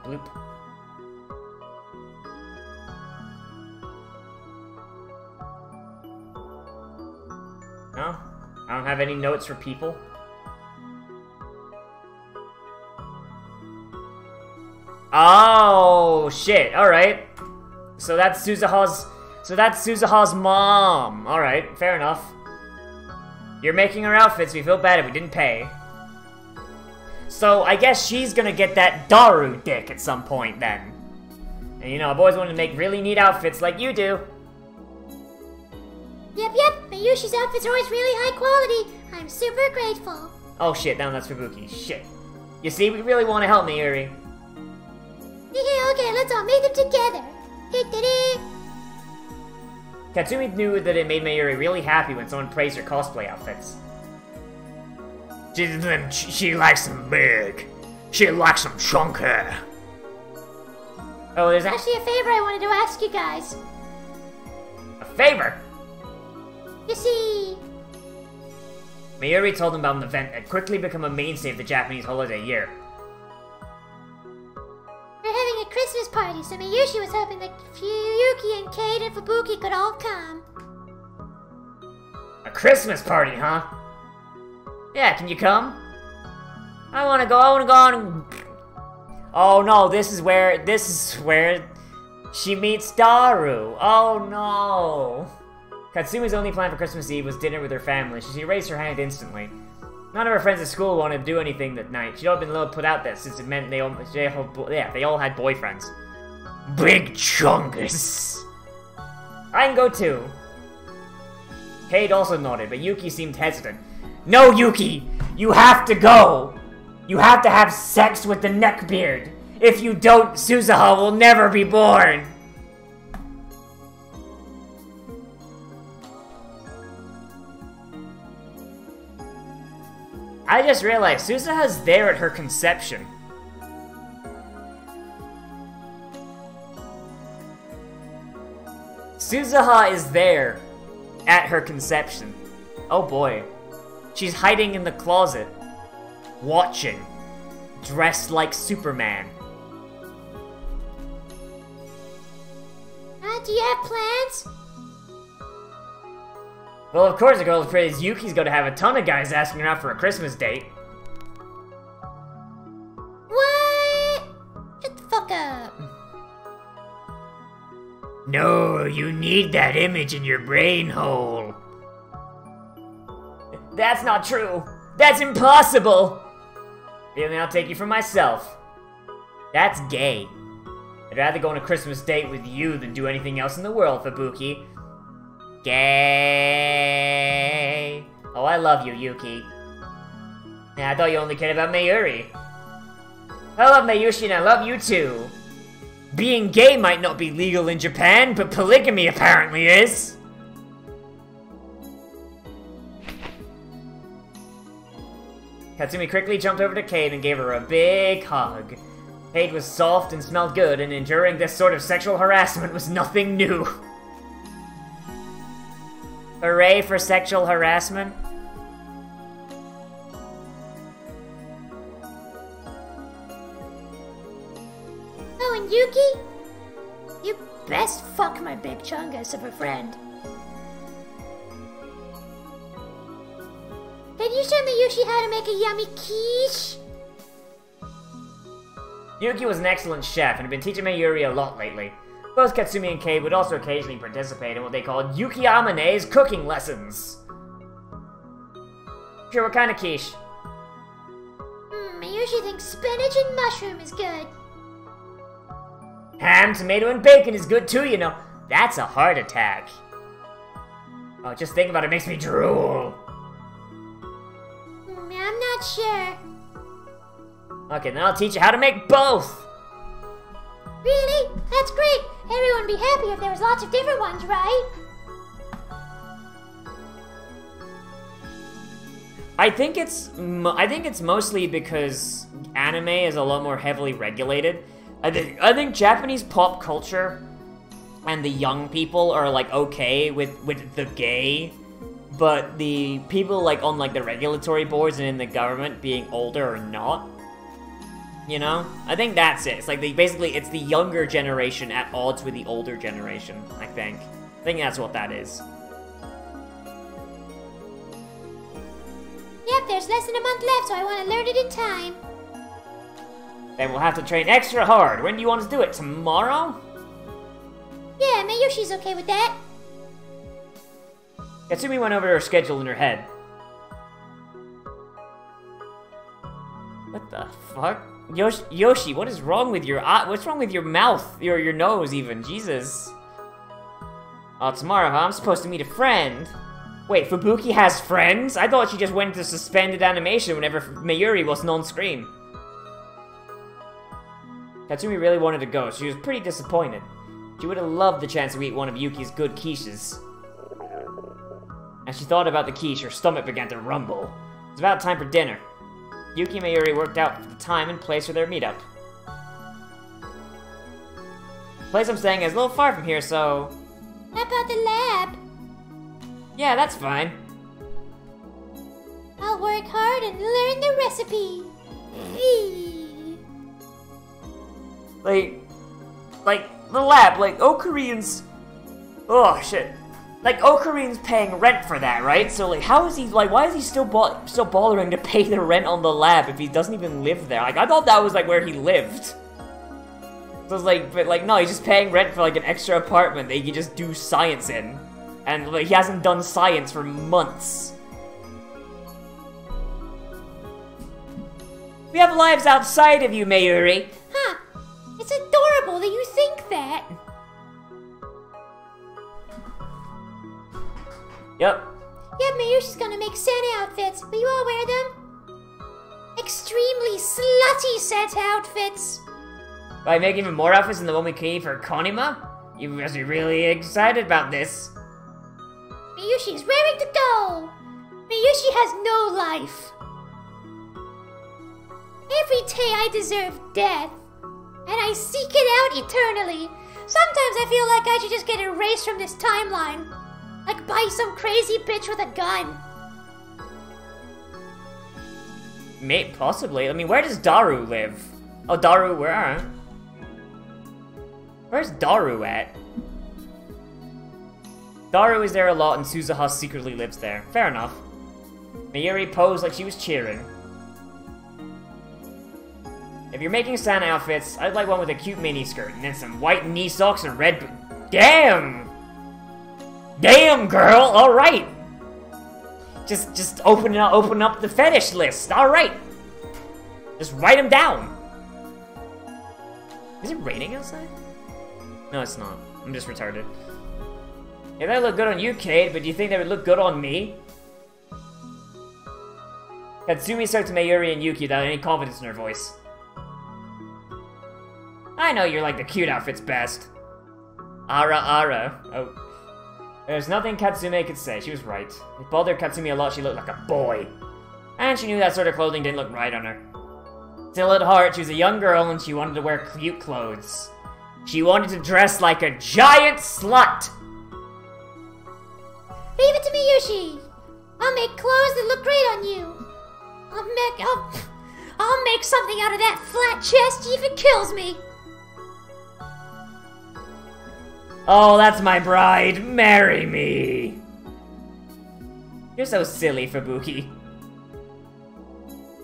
Bloop. No? I don't have any notes for people. Oh, shit. Alright. So that's Suzuha's mom. Alright, fair enough. You're making her outfits, we feel bad if we didn't pay. So, I guess she's gonna get that Daru dick at some point, then. And you know, I've always wanted to make really neat outfits like you do. Yep. Mayushi's outfits are always really high quality. I'm super grateful. Oh shit, now that's Fubuki. Shit. You see, we really want to help Mayuri. Yeah, okay, let's all make them together. Katsumi knew that it made Mayuri really happy when someone praised her cosplay outfits. She likes them big. She likes them chunky. Oh, there's Actually, a favor I wanted to ask you guys. a favor. You see, Mayuri told him about an event that quickly become a mainstay of the Japanese holiday year. we're having a Christmas party, so Mayushi was hoping that Fuyuki and Kate and Fubuki could all come. A Christmas party, huh? Yeah, can you come? I wanna go on. Oh no, this is where she meets Daru. Oh no. Katsumi's only plan for Christmas Eve was dinner with her family, so she raised her hand instantly. None of her friends at school wanted to do anything that night. She'd all been a little put out there since it meant they all had boyfriends. Big chungus. I can go too. Kate also nodded, but Yuki seemed hesitant. No, Yuki! You have to go! You have to have sex with the neckbeard! If you don't, Suzuha will never be born! I just realized Suzuha's there at her conception. Suzuha is there at her conception. Oh boy. She's hiding in the closet. Watching. Dressed like Superman. Do you have plans? Well, of course, the girl is pretty as Yuki's gonna have a ton of guys asking her out for a Christmas date. What? Shut the fuck up. No, you need that image in your brain hole. That's not true. That's impossible. Feeling I'll take you for myself. That's gay. I'd rather go on a Christmas date with you than do anything else in the world, Fubuki. Gay. Oh, I love you, Yuki. Yeah, I thought you only cared about Mayuri. I love Mayushi and I love you too. Being gay might not be legal in Japan, but polygamy apparently is. Katsumi quickly jumped over to Kate and gave her a big hug. Kate was soft and smelled good, and enduring this sort of sexual harassment was nothing new. Hooray for sexual harassment. Oh, and Yuki? You best fuck my big chungus of a friend. Can you show Mayushi how to make a yummy quiche? Yuki was an excellent chef and had been teaching Mayuri a lot lately. Both Katsumi and Kei would also occasionally participate in what they called Yuki Amane's cooking lessons. Sure, what kind of quiche? Mayushi thinks spinach and mushroom is good. Ham, tomato, and bacon is good too, you know. That's a heart attack. Oh, just thinking about it makes me drool. I'm not sure. Okay, then I'll teach you how to make both. Really? That's great. Everyone would be happy if there was lots of different ones, right? I think it's mostly because anime is a lot more heavily regulated. I think Japanese pop culture and the young people are like okay with the gay, but the people like on like the regulatory boards and in the government being older or not. You know? I think that's it. It's like it's the younger generation at odds with the older generation, I think. I think that's what that is. Yep, there's less than a month left, so I want to learn it in time. Then we'll have to train extra hard. When do you want to do it? Tomorrow? Yeah, Mayushi's okay with that. Katsumi went over her schedule in her head. What the fuck? Yoshi, what is wrong with your eye? What's wrong with your mouth? Your nose, even. Jesus. Oh, tomorrow, huh? I'm supposed to meet a friend. Wait, Fubuki has friends? I thought she just went into suspended animation whenever Mayuri wasn't on screen. Katsumi really wanted to go. She was pretty disappointed. She would have loved the chance to eat one of Yuki's good quiches. As she thought about the quiche, her stomach began to rumble. It was about time for dinner. Yuki and Mayuri worked out the time and place for their meetup. The place I'm staying is a little far from here, so... How about the lab? Yeah, that's fine. I'll work hard and learn the recipe. Like, the lab, like, Okarin's... Oh, shit. Like, Okarin's paying rent for that, right? So, like, how is he, like, why is he still bothering to pay the rent on the lab if he doesn't even live there? Like, I thought that was, like, where he lived. So I was like, but, like, no, he's just paying rent for, like, an extra apartment that he can just do science in. And, like, he hasn't done science for months. We have lives outside of you, Mayuri. Huh. It's adorable that you think that. Yep. Yep, Mayushi's gonna make Santa outfits. Will you all wear them? Extremely slutty Santa outfits. By making even more outfits than the one we created for Konima? You must be really excited about this. Mayushi's raring to go. Mayushi has no life. Every day I deserve death, and I seek it out eternally. Sometimes I feel like I should just get erased from this timeline. Like by some crazy bitch with a gun. Possibly. I mean, where does Daru live? Oh, Daru, where? Where's Daru at? Daru is there a lot and Suzuha secretly lives there. Fair enough. Mayuri posed like she was cheering. If you're making Santa outfits, I'd like one with a cute miniskirt and then some white knee socks and red Damn! Damn, girl! Alright! Just open up the fetish list. Alright! Just write them down. Is it raining outside? No, it's not. I'm just retarded. Yeah, that look good on you, Kate, but do you think that would look good on me? Katsumi spoke to Mayuri and Yuki without any confidence in her voice. I know you're like the cute outfits best. Ara. Oh. There's nothing Katsume could say. She was right. It bothered Katsumi a lot. She looked like a boy. And she knew that sort of clothing didn't look right on her. Still at heart, she was a young girl and she wanted to wear cute clothes. She wanted to dress like a giant slut! Leave it to me, Yushi. I'll make clothes that look great on you. I'll make something out of that flat chest if it kills me. Oh, that's my bride. Marry me. You're so silly, Fubuki.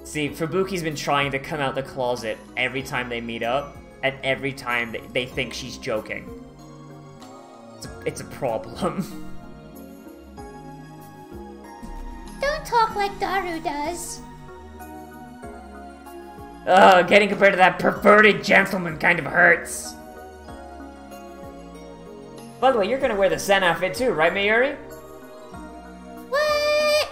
See, Fubuki's been trying to come out the closet every time they meet up, and every time they think she's joking. It's a problem. Don't talk like Daru does. Getting compared to that perverted gentleman kind of hurts. By the way, you're gonna wear the Sen outfit too, right, Mayuri? What?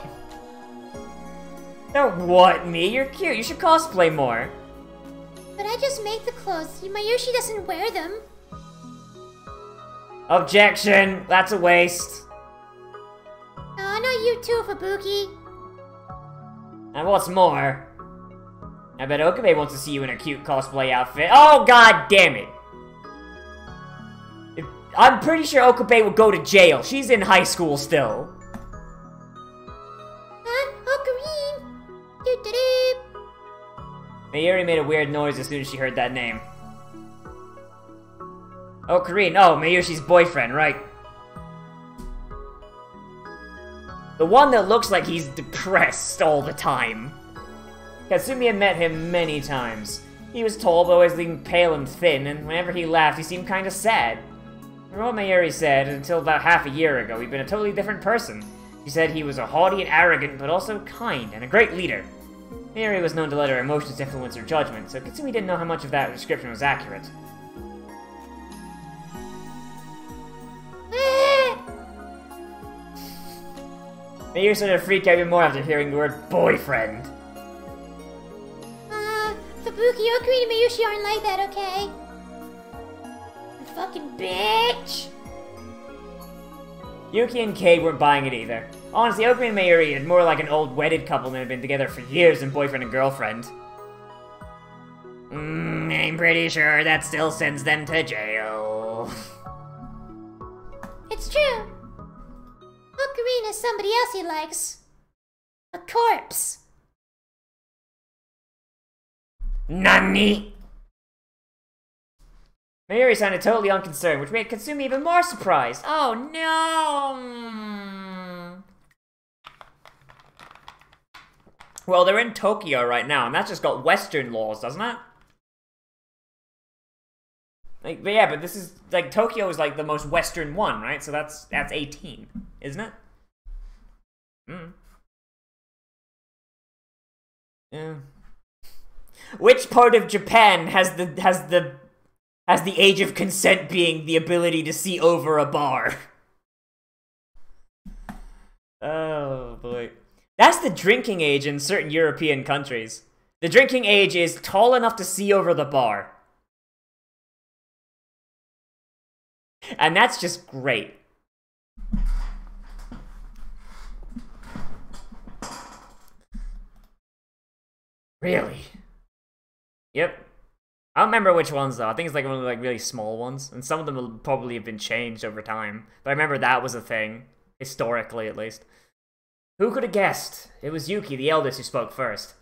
Don't what me? You're cute. You should cosplay more. But I just make the clothes. Mayushi doesn't wear them. Objection. That's a waste. Oh, not you too, Fubuki. And what's more, I bet Okabe wants to see you in a cute cosplay outfit. Oh, god damn it. I'm pretty sure Okabe will go to jail. She's in high school still. Huh? Ocarine! Doo-doo-doo! Mayuri made a weird noise as soon as she heard that name. Ocarine. Oh, Mayushi's boyfriend, right. The one that looks like he's depressed all the time. Katsumi had met him many times. He was tall, but always looking pale and thin, and whenever he laughed, he seemed kinda sad. From what Mayuri said, until about half a year ago, he'd been a totally different person. She said he was a haughty and arrogant, but also kind, and a great leader. Mayuri was known to let her emotions influence her judgment, so Katsumi didn't know how much of that description was accurate. Mayuri started to freak out even more after hearing the word boyfriend. Fubuki, Ocarine, and Mayushi aren't like that, okay? You fucking bitch! Yuki and Kei weren't buying it either. Honestly, Ocarine and Mayuri are more like an old wedded couple that have been together for years than boyfriend and girlfriend. I'm pretty sure that still sends them to jail. It's true. Ocarine has somebody else he likes. A corpse. Nani? Mayuri sounded totally unconcerned, which made Katsumi even more surprised. Oh no! Well, they're in Tokyo right now, and that's just got Western laws, doesn't it? Like, but yeah, but this is, like, Tokyo is, like, the most Western one, right? So that's 18, isn't it? Yeah. Which part of Japan has the age of consent being the ability to see over a bar? Oh, boy. That's the drinking age in certain European countries. The drinking age is tall enough to see over the bar. And that's just great. Really? Yep. I don't remember which ones though. I think it's like one of the like really small ones, and some of them will probably have been changed over time. But I remember that was a thing, historically at least. Who could have guessed? It was Yuki, the eldest, who spoke first.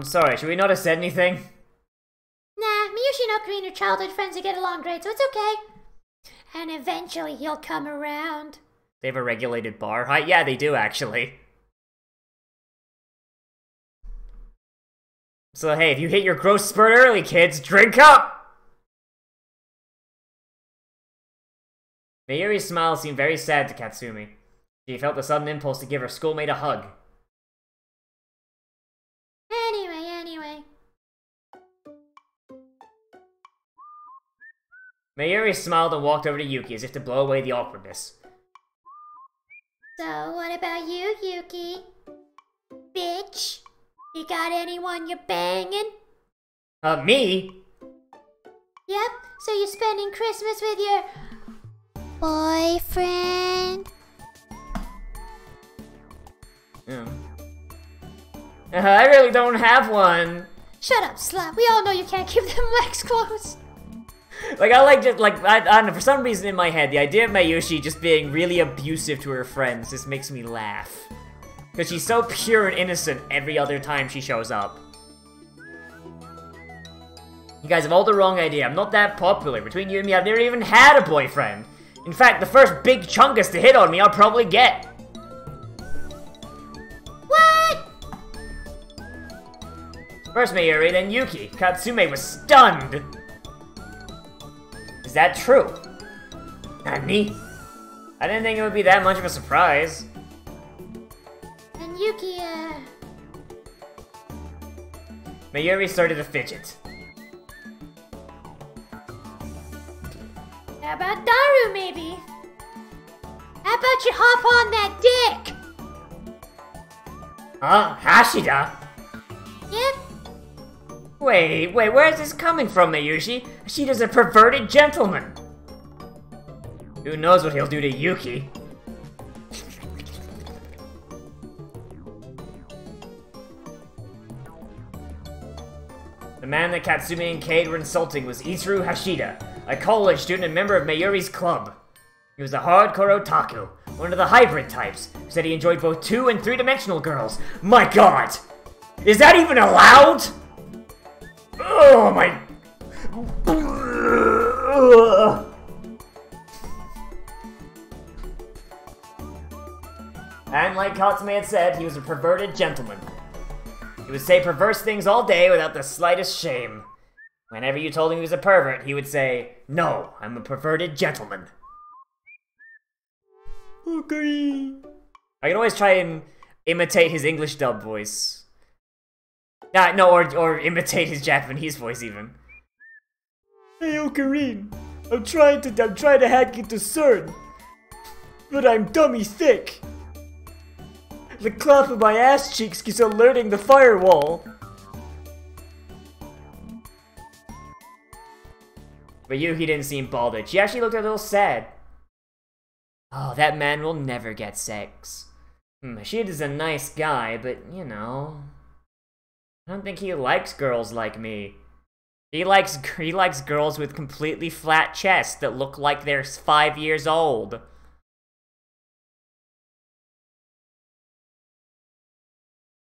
Sorry, should we not have said anything? Nah, Mayushi and Ocarine are childhood friends who get along great, so it's okay. And eventually he'll come around. They have a regulated bar height? Yeah, they do actually. So hey, if you hit your growth spurt early, kids, drink up! Mayuri's smile seemed very sad to Katsumi. She felt a sudden impulse to give her schoolmate a hug. Anyway. Mayuri smiled and walked over to Yuki as if to blow away the awkwardness. So, what about you, Yuki? Bitch? You got anyone you're banging? Me? Yep, so you're spending Christmas with your boyfriend? Yeah. I really don't have one. Shut up, slut. We all know you can't keep them legs closed. Like, I don't know, for some reason in my head, the idea of Mayushi just being really abusive to her friends just makes me laugh. Because she's so pure and innocent every other time she shows up. You guys have all the wrong idea. I'm not that popular. Between you and me, I've never even had a boyfriend. In fact, the first big chungus to hit on me, I'll probably get. What? First Mayuri, then Yuki. Katsume was stunned. Is that true? Nani? I didn't think it would be that much of a surprise. And Yuki, Mayuri started to fidget. about Daru, maybe? How about you hop on that dick? Huh? Hashida? Yep. Wait, where's this coming from, Mayushi? Hashida's a perverted gentleman. Who knows what he'll do to Yuki? The man that Katsumi and Kade were insulting was Isuru Hashida, a college student and member of Mayuri's club. He was a hardcore otaku, one of the hybrid types, who said he enjoyed both 2- and 3-dimensional girls. My god! Is that even allowed? Oh my... And like Katsumi had said, he was a perverted gentleman. He would say perverse things all day without the slightest shame. Whenever you told him he was a pervert, he would say, "No, I'm a perverted gentleman." Okay. I can always try and imitate his English dub voice. No, or imitate his Japanese voice even. Hey, Ocarine, I'm trying to hack into CERN, but I'm dummy thick. The clap of my ass cheeks keeps alerting the firewall. But Yuki didn't seem bothered. She actually looked a little sad. Oh, that man will never get sex. Ishida's a nice guy, but, you know... I don't think he likes girls like me. He likes girls with completely flat chests that look like they're 5 years old.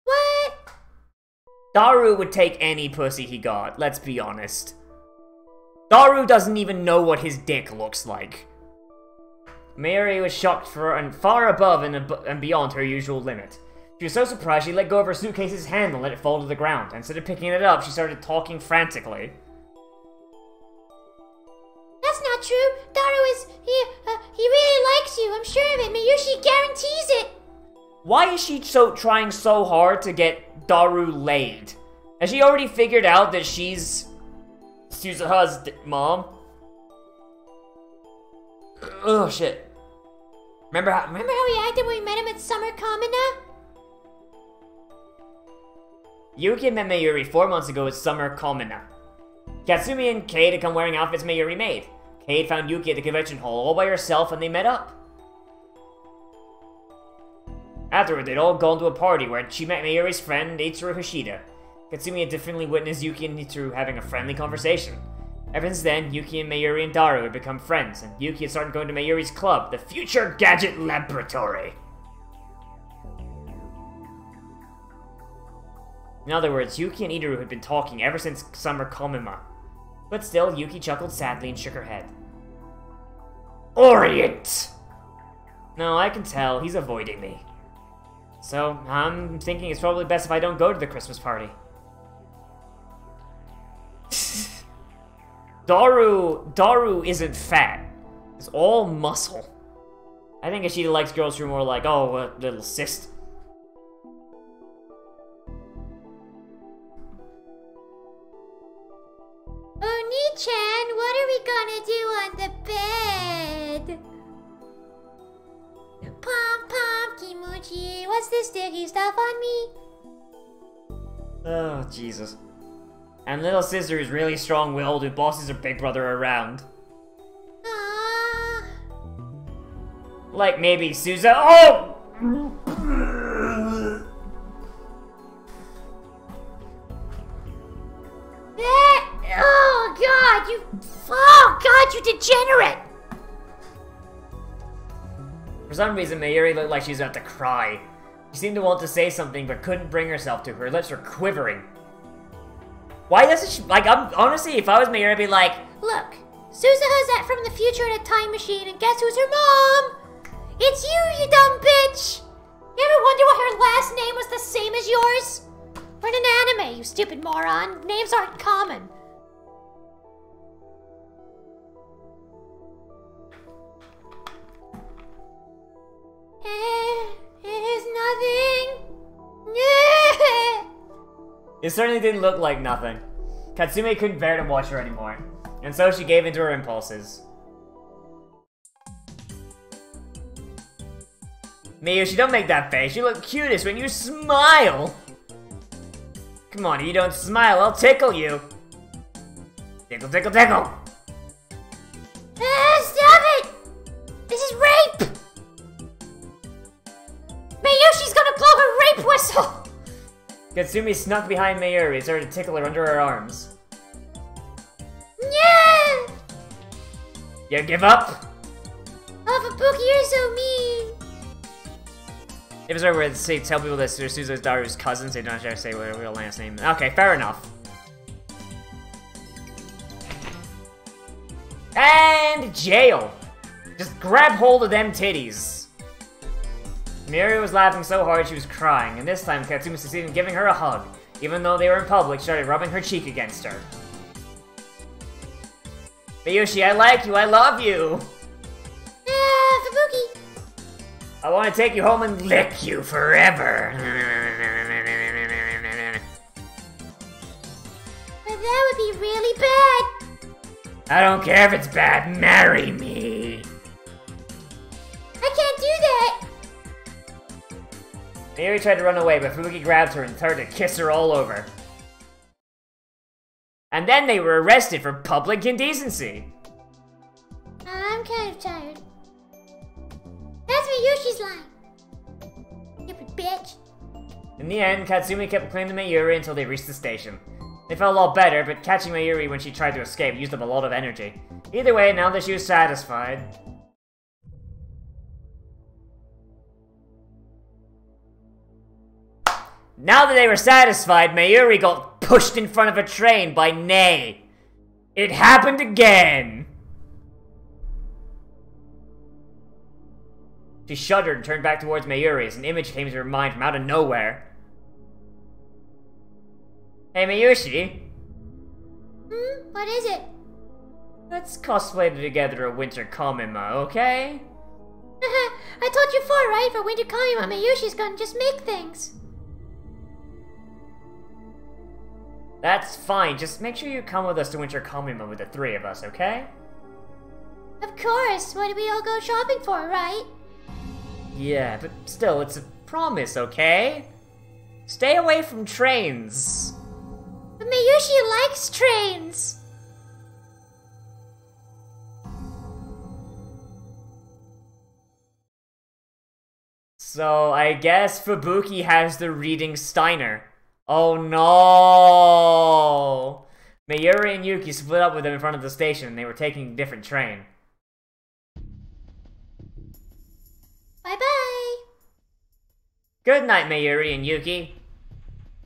What? Daru would take any pussy he got, let's be honest. Daru doesn't even know what his dick looks like. Mayuri was shocked far above and beyond her usual limit. She was so surprised she let go of her suitcase's handle and let it fall to the ground. Instead of picking it up, she started talking frantically. That's not true. Daru is... he really likes you. I'm sure of it. Mayushi guarantees it. Why is she trying so hard to get Daru laid? Has she already figured out that she's Suzuha's mom? Oh shit. Remember how he acted when we met him at Summer Kamina? Yuki met Mayuri 4 months ago at Summer Kamina. Katsumi and Kade had come wearing outfits Mayuri made. Kade found Yuki at the convention hall all by herself and they met up. Afterward, they'd all gone to a party where she met Mayuri's friend, Itsuru Hashida. Katsumi had differently witnessed Yuki and Itsuru having a friendly conversation. Ever since then, Yuki and Mayuri and Daru had become friends, and Yuki had started going to Mayuri's club, the Future Gadget Laboratory. In other words, Yuki and Itaru had been talking ever since Summer Komima. But still, Yuki chuckled sadly and shook her head. Orient! No, I can tell, he's avoiding me. So, I'm thinking it's probably best if I don't go to the Christmas party. Daru isn't fat. It's all muscle. I think Ishida likes girls who are more like, oh, a little cyst. Oni-chan, what are we gonna do on the bed? Pom-pom, Kimuchi, what's this sticky stuff on me? Oh, Jesus. And little sister is really strong-willed who bosses her big brother around. Aww. Like maybe Suza. Oh! Oh God, you degenerate! For some reason, Mayuri looked like she was about to cry. She seemed to want to say something but couldn't bring herself to. Her lips were quivering. Why doesn't she, like, honestly, if I was Mayuri, I'd be like, look, Suzuha's that from the future in a time machine, and guess who's her mom? It's you dumb bitch! You ever wonder why her last name was the same as yours? We're in an anime, you stupid moron. Names aren't common. It's nothing. It certainly didn't look like nothing. Katsume couldn't bear to watch her anymore, and so she gave in to her impulses. Mayushi, don't make that face. You look cutest when you smile. Come on, if you don't smile, I'll tickle you. Tickle, tickle, tickle. Stop it! This is rape! Mayushi's gonna blow her rape whistle! Katsumi snuck behind Mayuri and started to tickle her under her arms. Yeah! You give up? Oh, Fubuki, you're so mean! If it's where they tell people that Suzu's daughter's cousins, they don't have to say what her real last name is. Okay, fair enough. And jail! Just grab hold of them titties. Mayuri was laughing so hard she was crying, and this time Katsumi succeeded in giving her a hug. Even though they were in public, she started rubbing her cheek against her. Mayushi, I like you, I love you! Fubuki! I want to take you home and lick you forever. But that would be really bad! I don't care if it's bad, marry me! I can't do that! Mayuri tried to run away, but Fubuki grabbed her and started to kiss her all over. And then they were arrested for public indecency. I'm kind of tired. That's Mayushi's line. Stupid bitch. In the end, Katsumi kept clinging to Mayuri until they reached the station. They felt a lot better, but catching Mayuri when she tried to escape used up a lot of energy. Either way, now that she was satisfied... Now that they were satisfied, Mayuri got pushed in front of a train by Nei. It happened again! She shuddered and turned back towards Mayuri as an image came to her mind from out of nowhere. Hey Mayushi! What is it? Let's cosplay together a Winter Kamima, okay? I told you before, right? For Winter Kamima, Mayushi's gonna just make things. That's fine, just make sure you come with us to Winter Kamima with the three of us, okay? Of course. What did we all go shopping for, right? Yeah, but still, it's a promise, okay? Stay away from trains. But Mayushi likes trains. So, I guess Fubuki has the reading Steiner. Oh no! Mayuri and Yuki split up with him in front of the station and they were taking a different train. Bye-bye. Good night, Mayuri and Yuki.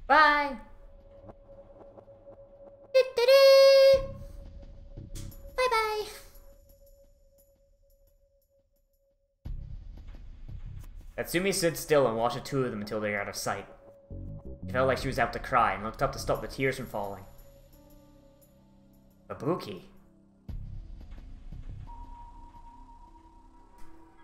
Bye. Do-do-do. Bye-bye. Katsumi stood still and watched the two of them until they were out of sight. She felt like she was about to cry and looked up to stop the tears from falling. Fubuki.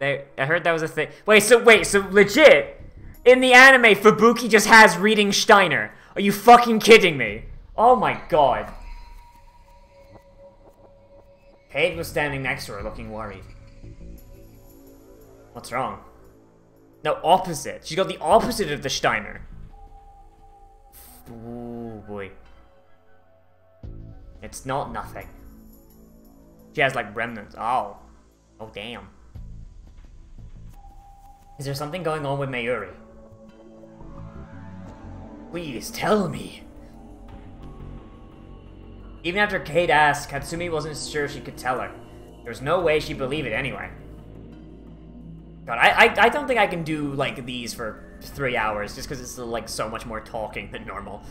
I heard that was a thing. Wait, so legit, in the anime, Fubuki just has reading Steiner. Are you fucking kidding me? Oh my god. Paige was standing next to her, looking worried. What's wrong? No, opposite. She got the opposite of the Steiner. Ooh, boy. It's not nothing. She has, like, remnants. Oh. Oh, damn. Is there something going on with Mayuri? Please, tell me. Even after Kate asked, Katsumi wasn't sure she could tell her. There was no way she'd believe it anyway. God, I don't think I can do, like, these for 3 hours, just because it's, like, so much more talking than normal.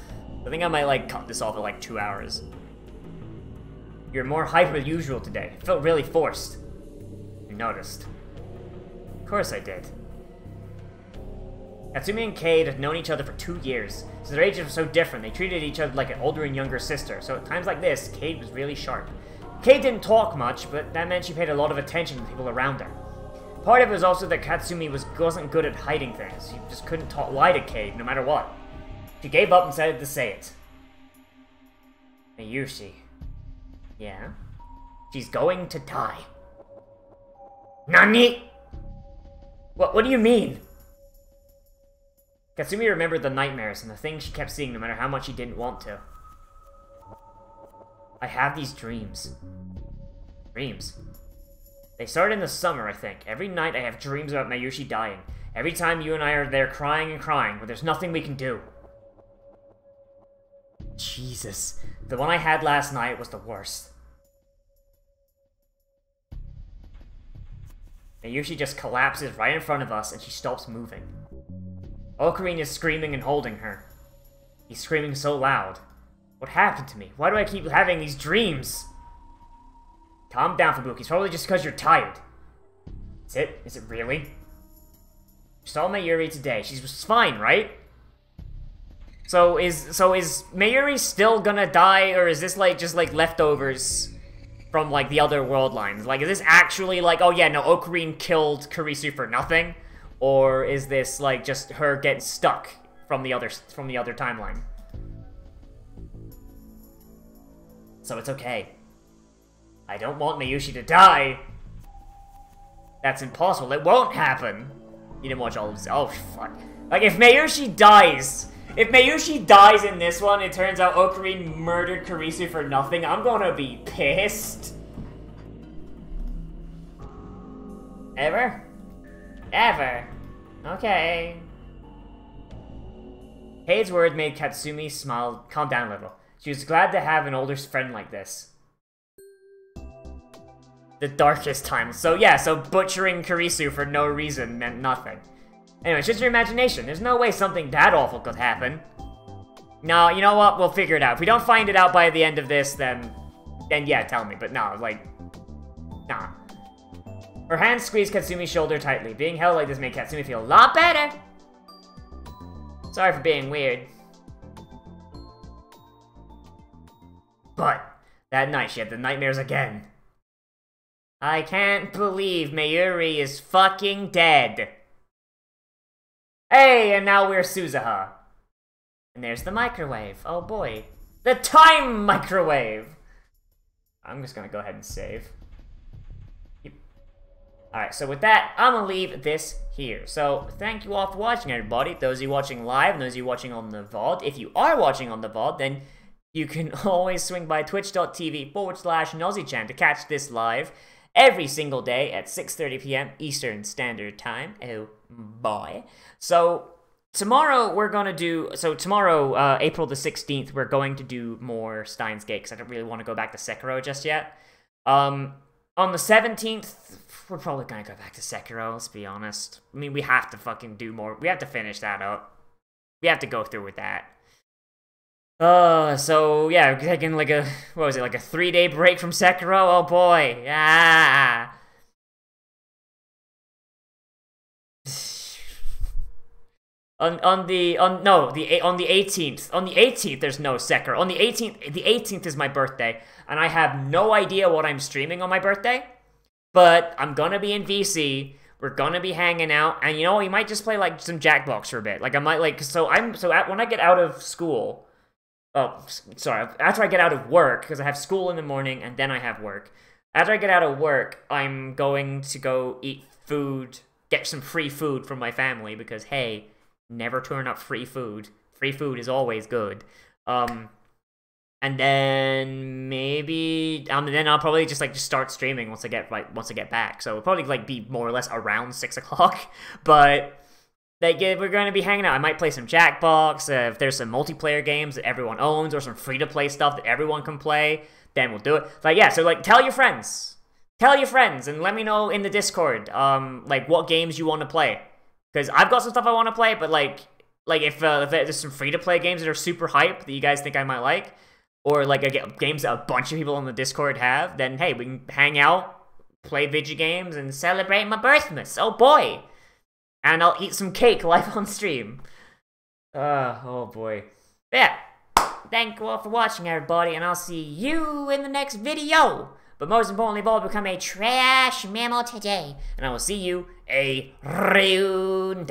I think I might, like, cut this off at, like, 2 hours. You're more hyper than usual today. It felt really forced. You noticed. Of course I did. Katsumi and Kate had known each other for 2 years. Since their ages were so different, they treated each other like an older and younger sister, so at times like this, Kate was really sharp. Kate didn't talk much, but that meant she paid a lot of attention to people around her. Part of it was also that Katsumi wasn't good at hiding things. She just couldn't lie to Kate, no matter what. She gave up and decided to say it. Mayushi. Yeah? She's going to die. Nani? What do you mean? Katsumi remembered the nightmares and the things she kept seeing no matter how much she didn't want to. I have these dreams. Dreams. They started in the summer, I think. Every night I have dreams about Mayushi dying. Every time you and I are there crying and crying, but there's nothing we can do. Jesus. The one I had last night was the worst. Mayushi just collapses right in front of us and she stops moving. Ocarina is screaming and holding her. He's screaming so loud. What happened to me? Why do I keep having these dreams? Calm down, Fubuki. It's probably just because you're tired. Is it? Is it really? Saw Mayuri today. She's fine, right? So is Mayuri still gonna die, or is this like just like leftovers from like the other world lines? Like, is this actually like, oh yeah, no, Ocarina killed Kurisu for nothing, or is this like just her getting stuck from the other timeline? So it's okay. I don't want Mayushi to die. That's impossible. It won't happen. You didn't watch all of this. Oh, fuck. Like, if Mayushi dies in this one, it turns out Ocarina murdered Kurisu for nothing, I'm gonna be pissed. Ever? Ever. Okay. Hei's word made Katsumi smile, calm down a little. She was glad to have an older friend like this. The darkest times. So yeah, so butchering Kurisu for no reason meant nothing. Anyway, it's just your imagination. There's no way something that awful could happen. No, you know what? We'll figure it out. If we don't find it out by the end of this, then yeah, tell me. But no, like, nah. Her hand squeezed Katsumi's shoulder tightly. Being held like this made Katsumi feel a lot better. Sorry for being weird. But that night, she had the nightmares again. I can't believe Mayuri is fucking dead. Hey, and now we're Suzuha. And there's the microwave. Oh boy. The time microwave! I'm just gonna go ahead and save. Yep. Alright, so with that, I'm gonna leave this here. So, thank you all for watching, everybody. Those of you watching live, and those of you watching on the VOD. If you are watching on the VOD, then you can always swing by twitch.tv/NozzyChan to catch this live every single day at 6:30 p.m. Eastern Standard Time. Oh boy. So tomorrow we're gonna do, April the 16th, we're going to do more Steins Gate, because I don't really want to go back to Sekiro just yet. On the 17th, we're probably gonna go back to Sekiro, let's be honest. I mean, we have to fucking do more. We have to finish that up. We have to go through with that. So, yeah, taking like a, what was it, like a 3-day break from Sekiro? Oh boy, ah! On the 18th, there's no Sekiro. On the 18th is my birthday, and I have no idea what I'm streaming on my birthday, but I'm gonna be in VC, we're gonna be hanging out, and you know, we might just play, like, some Jackbox for a bit. Like, I might, like, when I get out of school, after I get out of work, because I have school in the morning, and then I have work. After I get out of work, I'm going to go eat food, get some free food from my family, because, hey, never turn up free food. Free food is always good. And then maybe, then I'll probably just start streaming once I get back. So it'll probably be more or less around 6 o'clock. But we're going to be hanging out. I might play some Jackbox. If there's some multiplayer games that everyone owns, or some free-to-play stuff that everyone can play, then we'll do it. Tell your friends. Tell your friends, and let me know in the Discord, what games you want to play. Because I've got some stuff I want to play, but if there's some free-to-play games that are super hype that you guys think I might like, or games that a bunch of people on the Discord have, then hey, we can hang out, play video games, and celebrate my birthmas. Oh boy! And I'll eat some cake live on stream. Oh boy. Yeah. Thank you all for watching, everybody, and I'll see you in the next video. But most importantly of all, become a trash mammal today. And I will see you a round.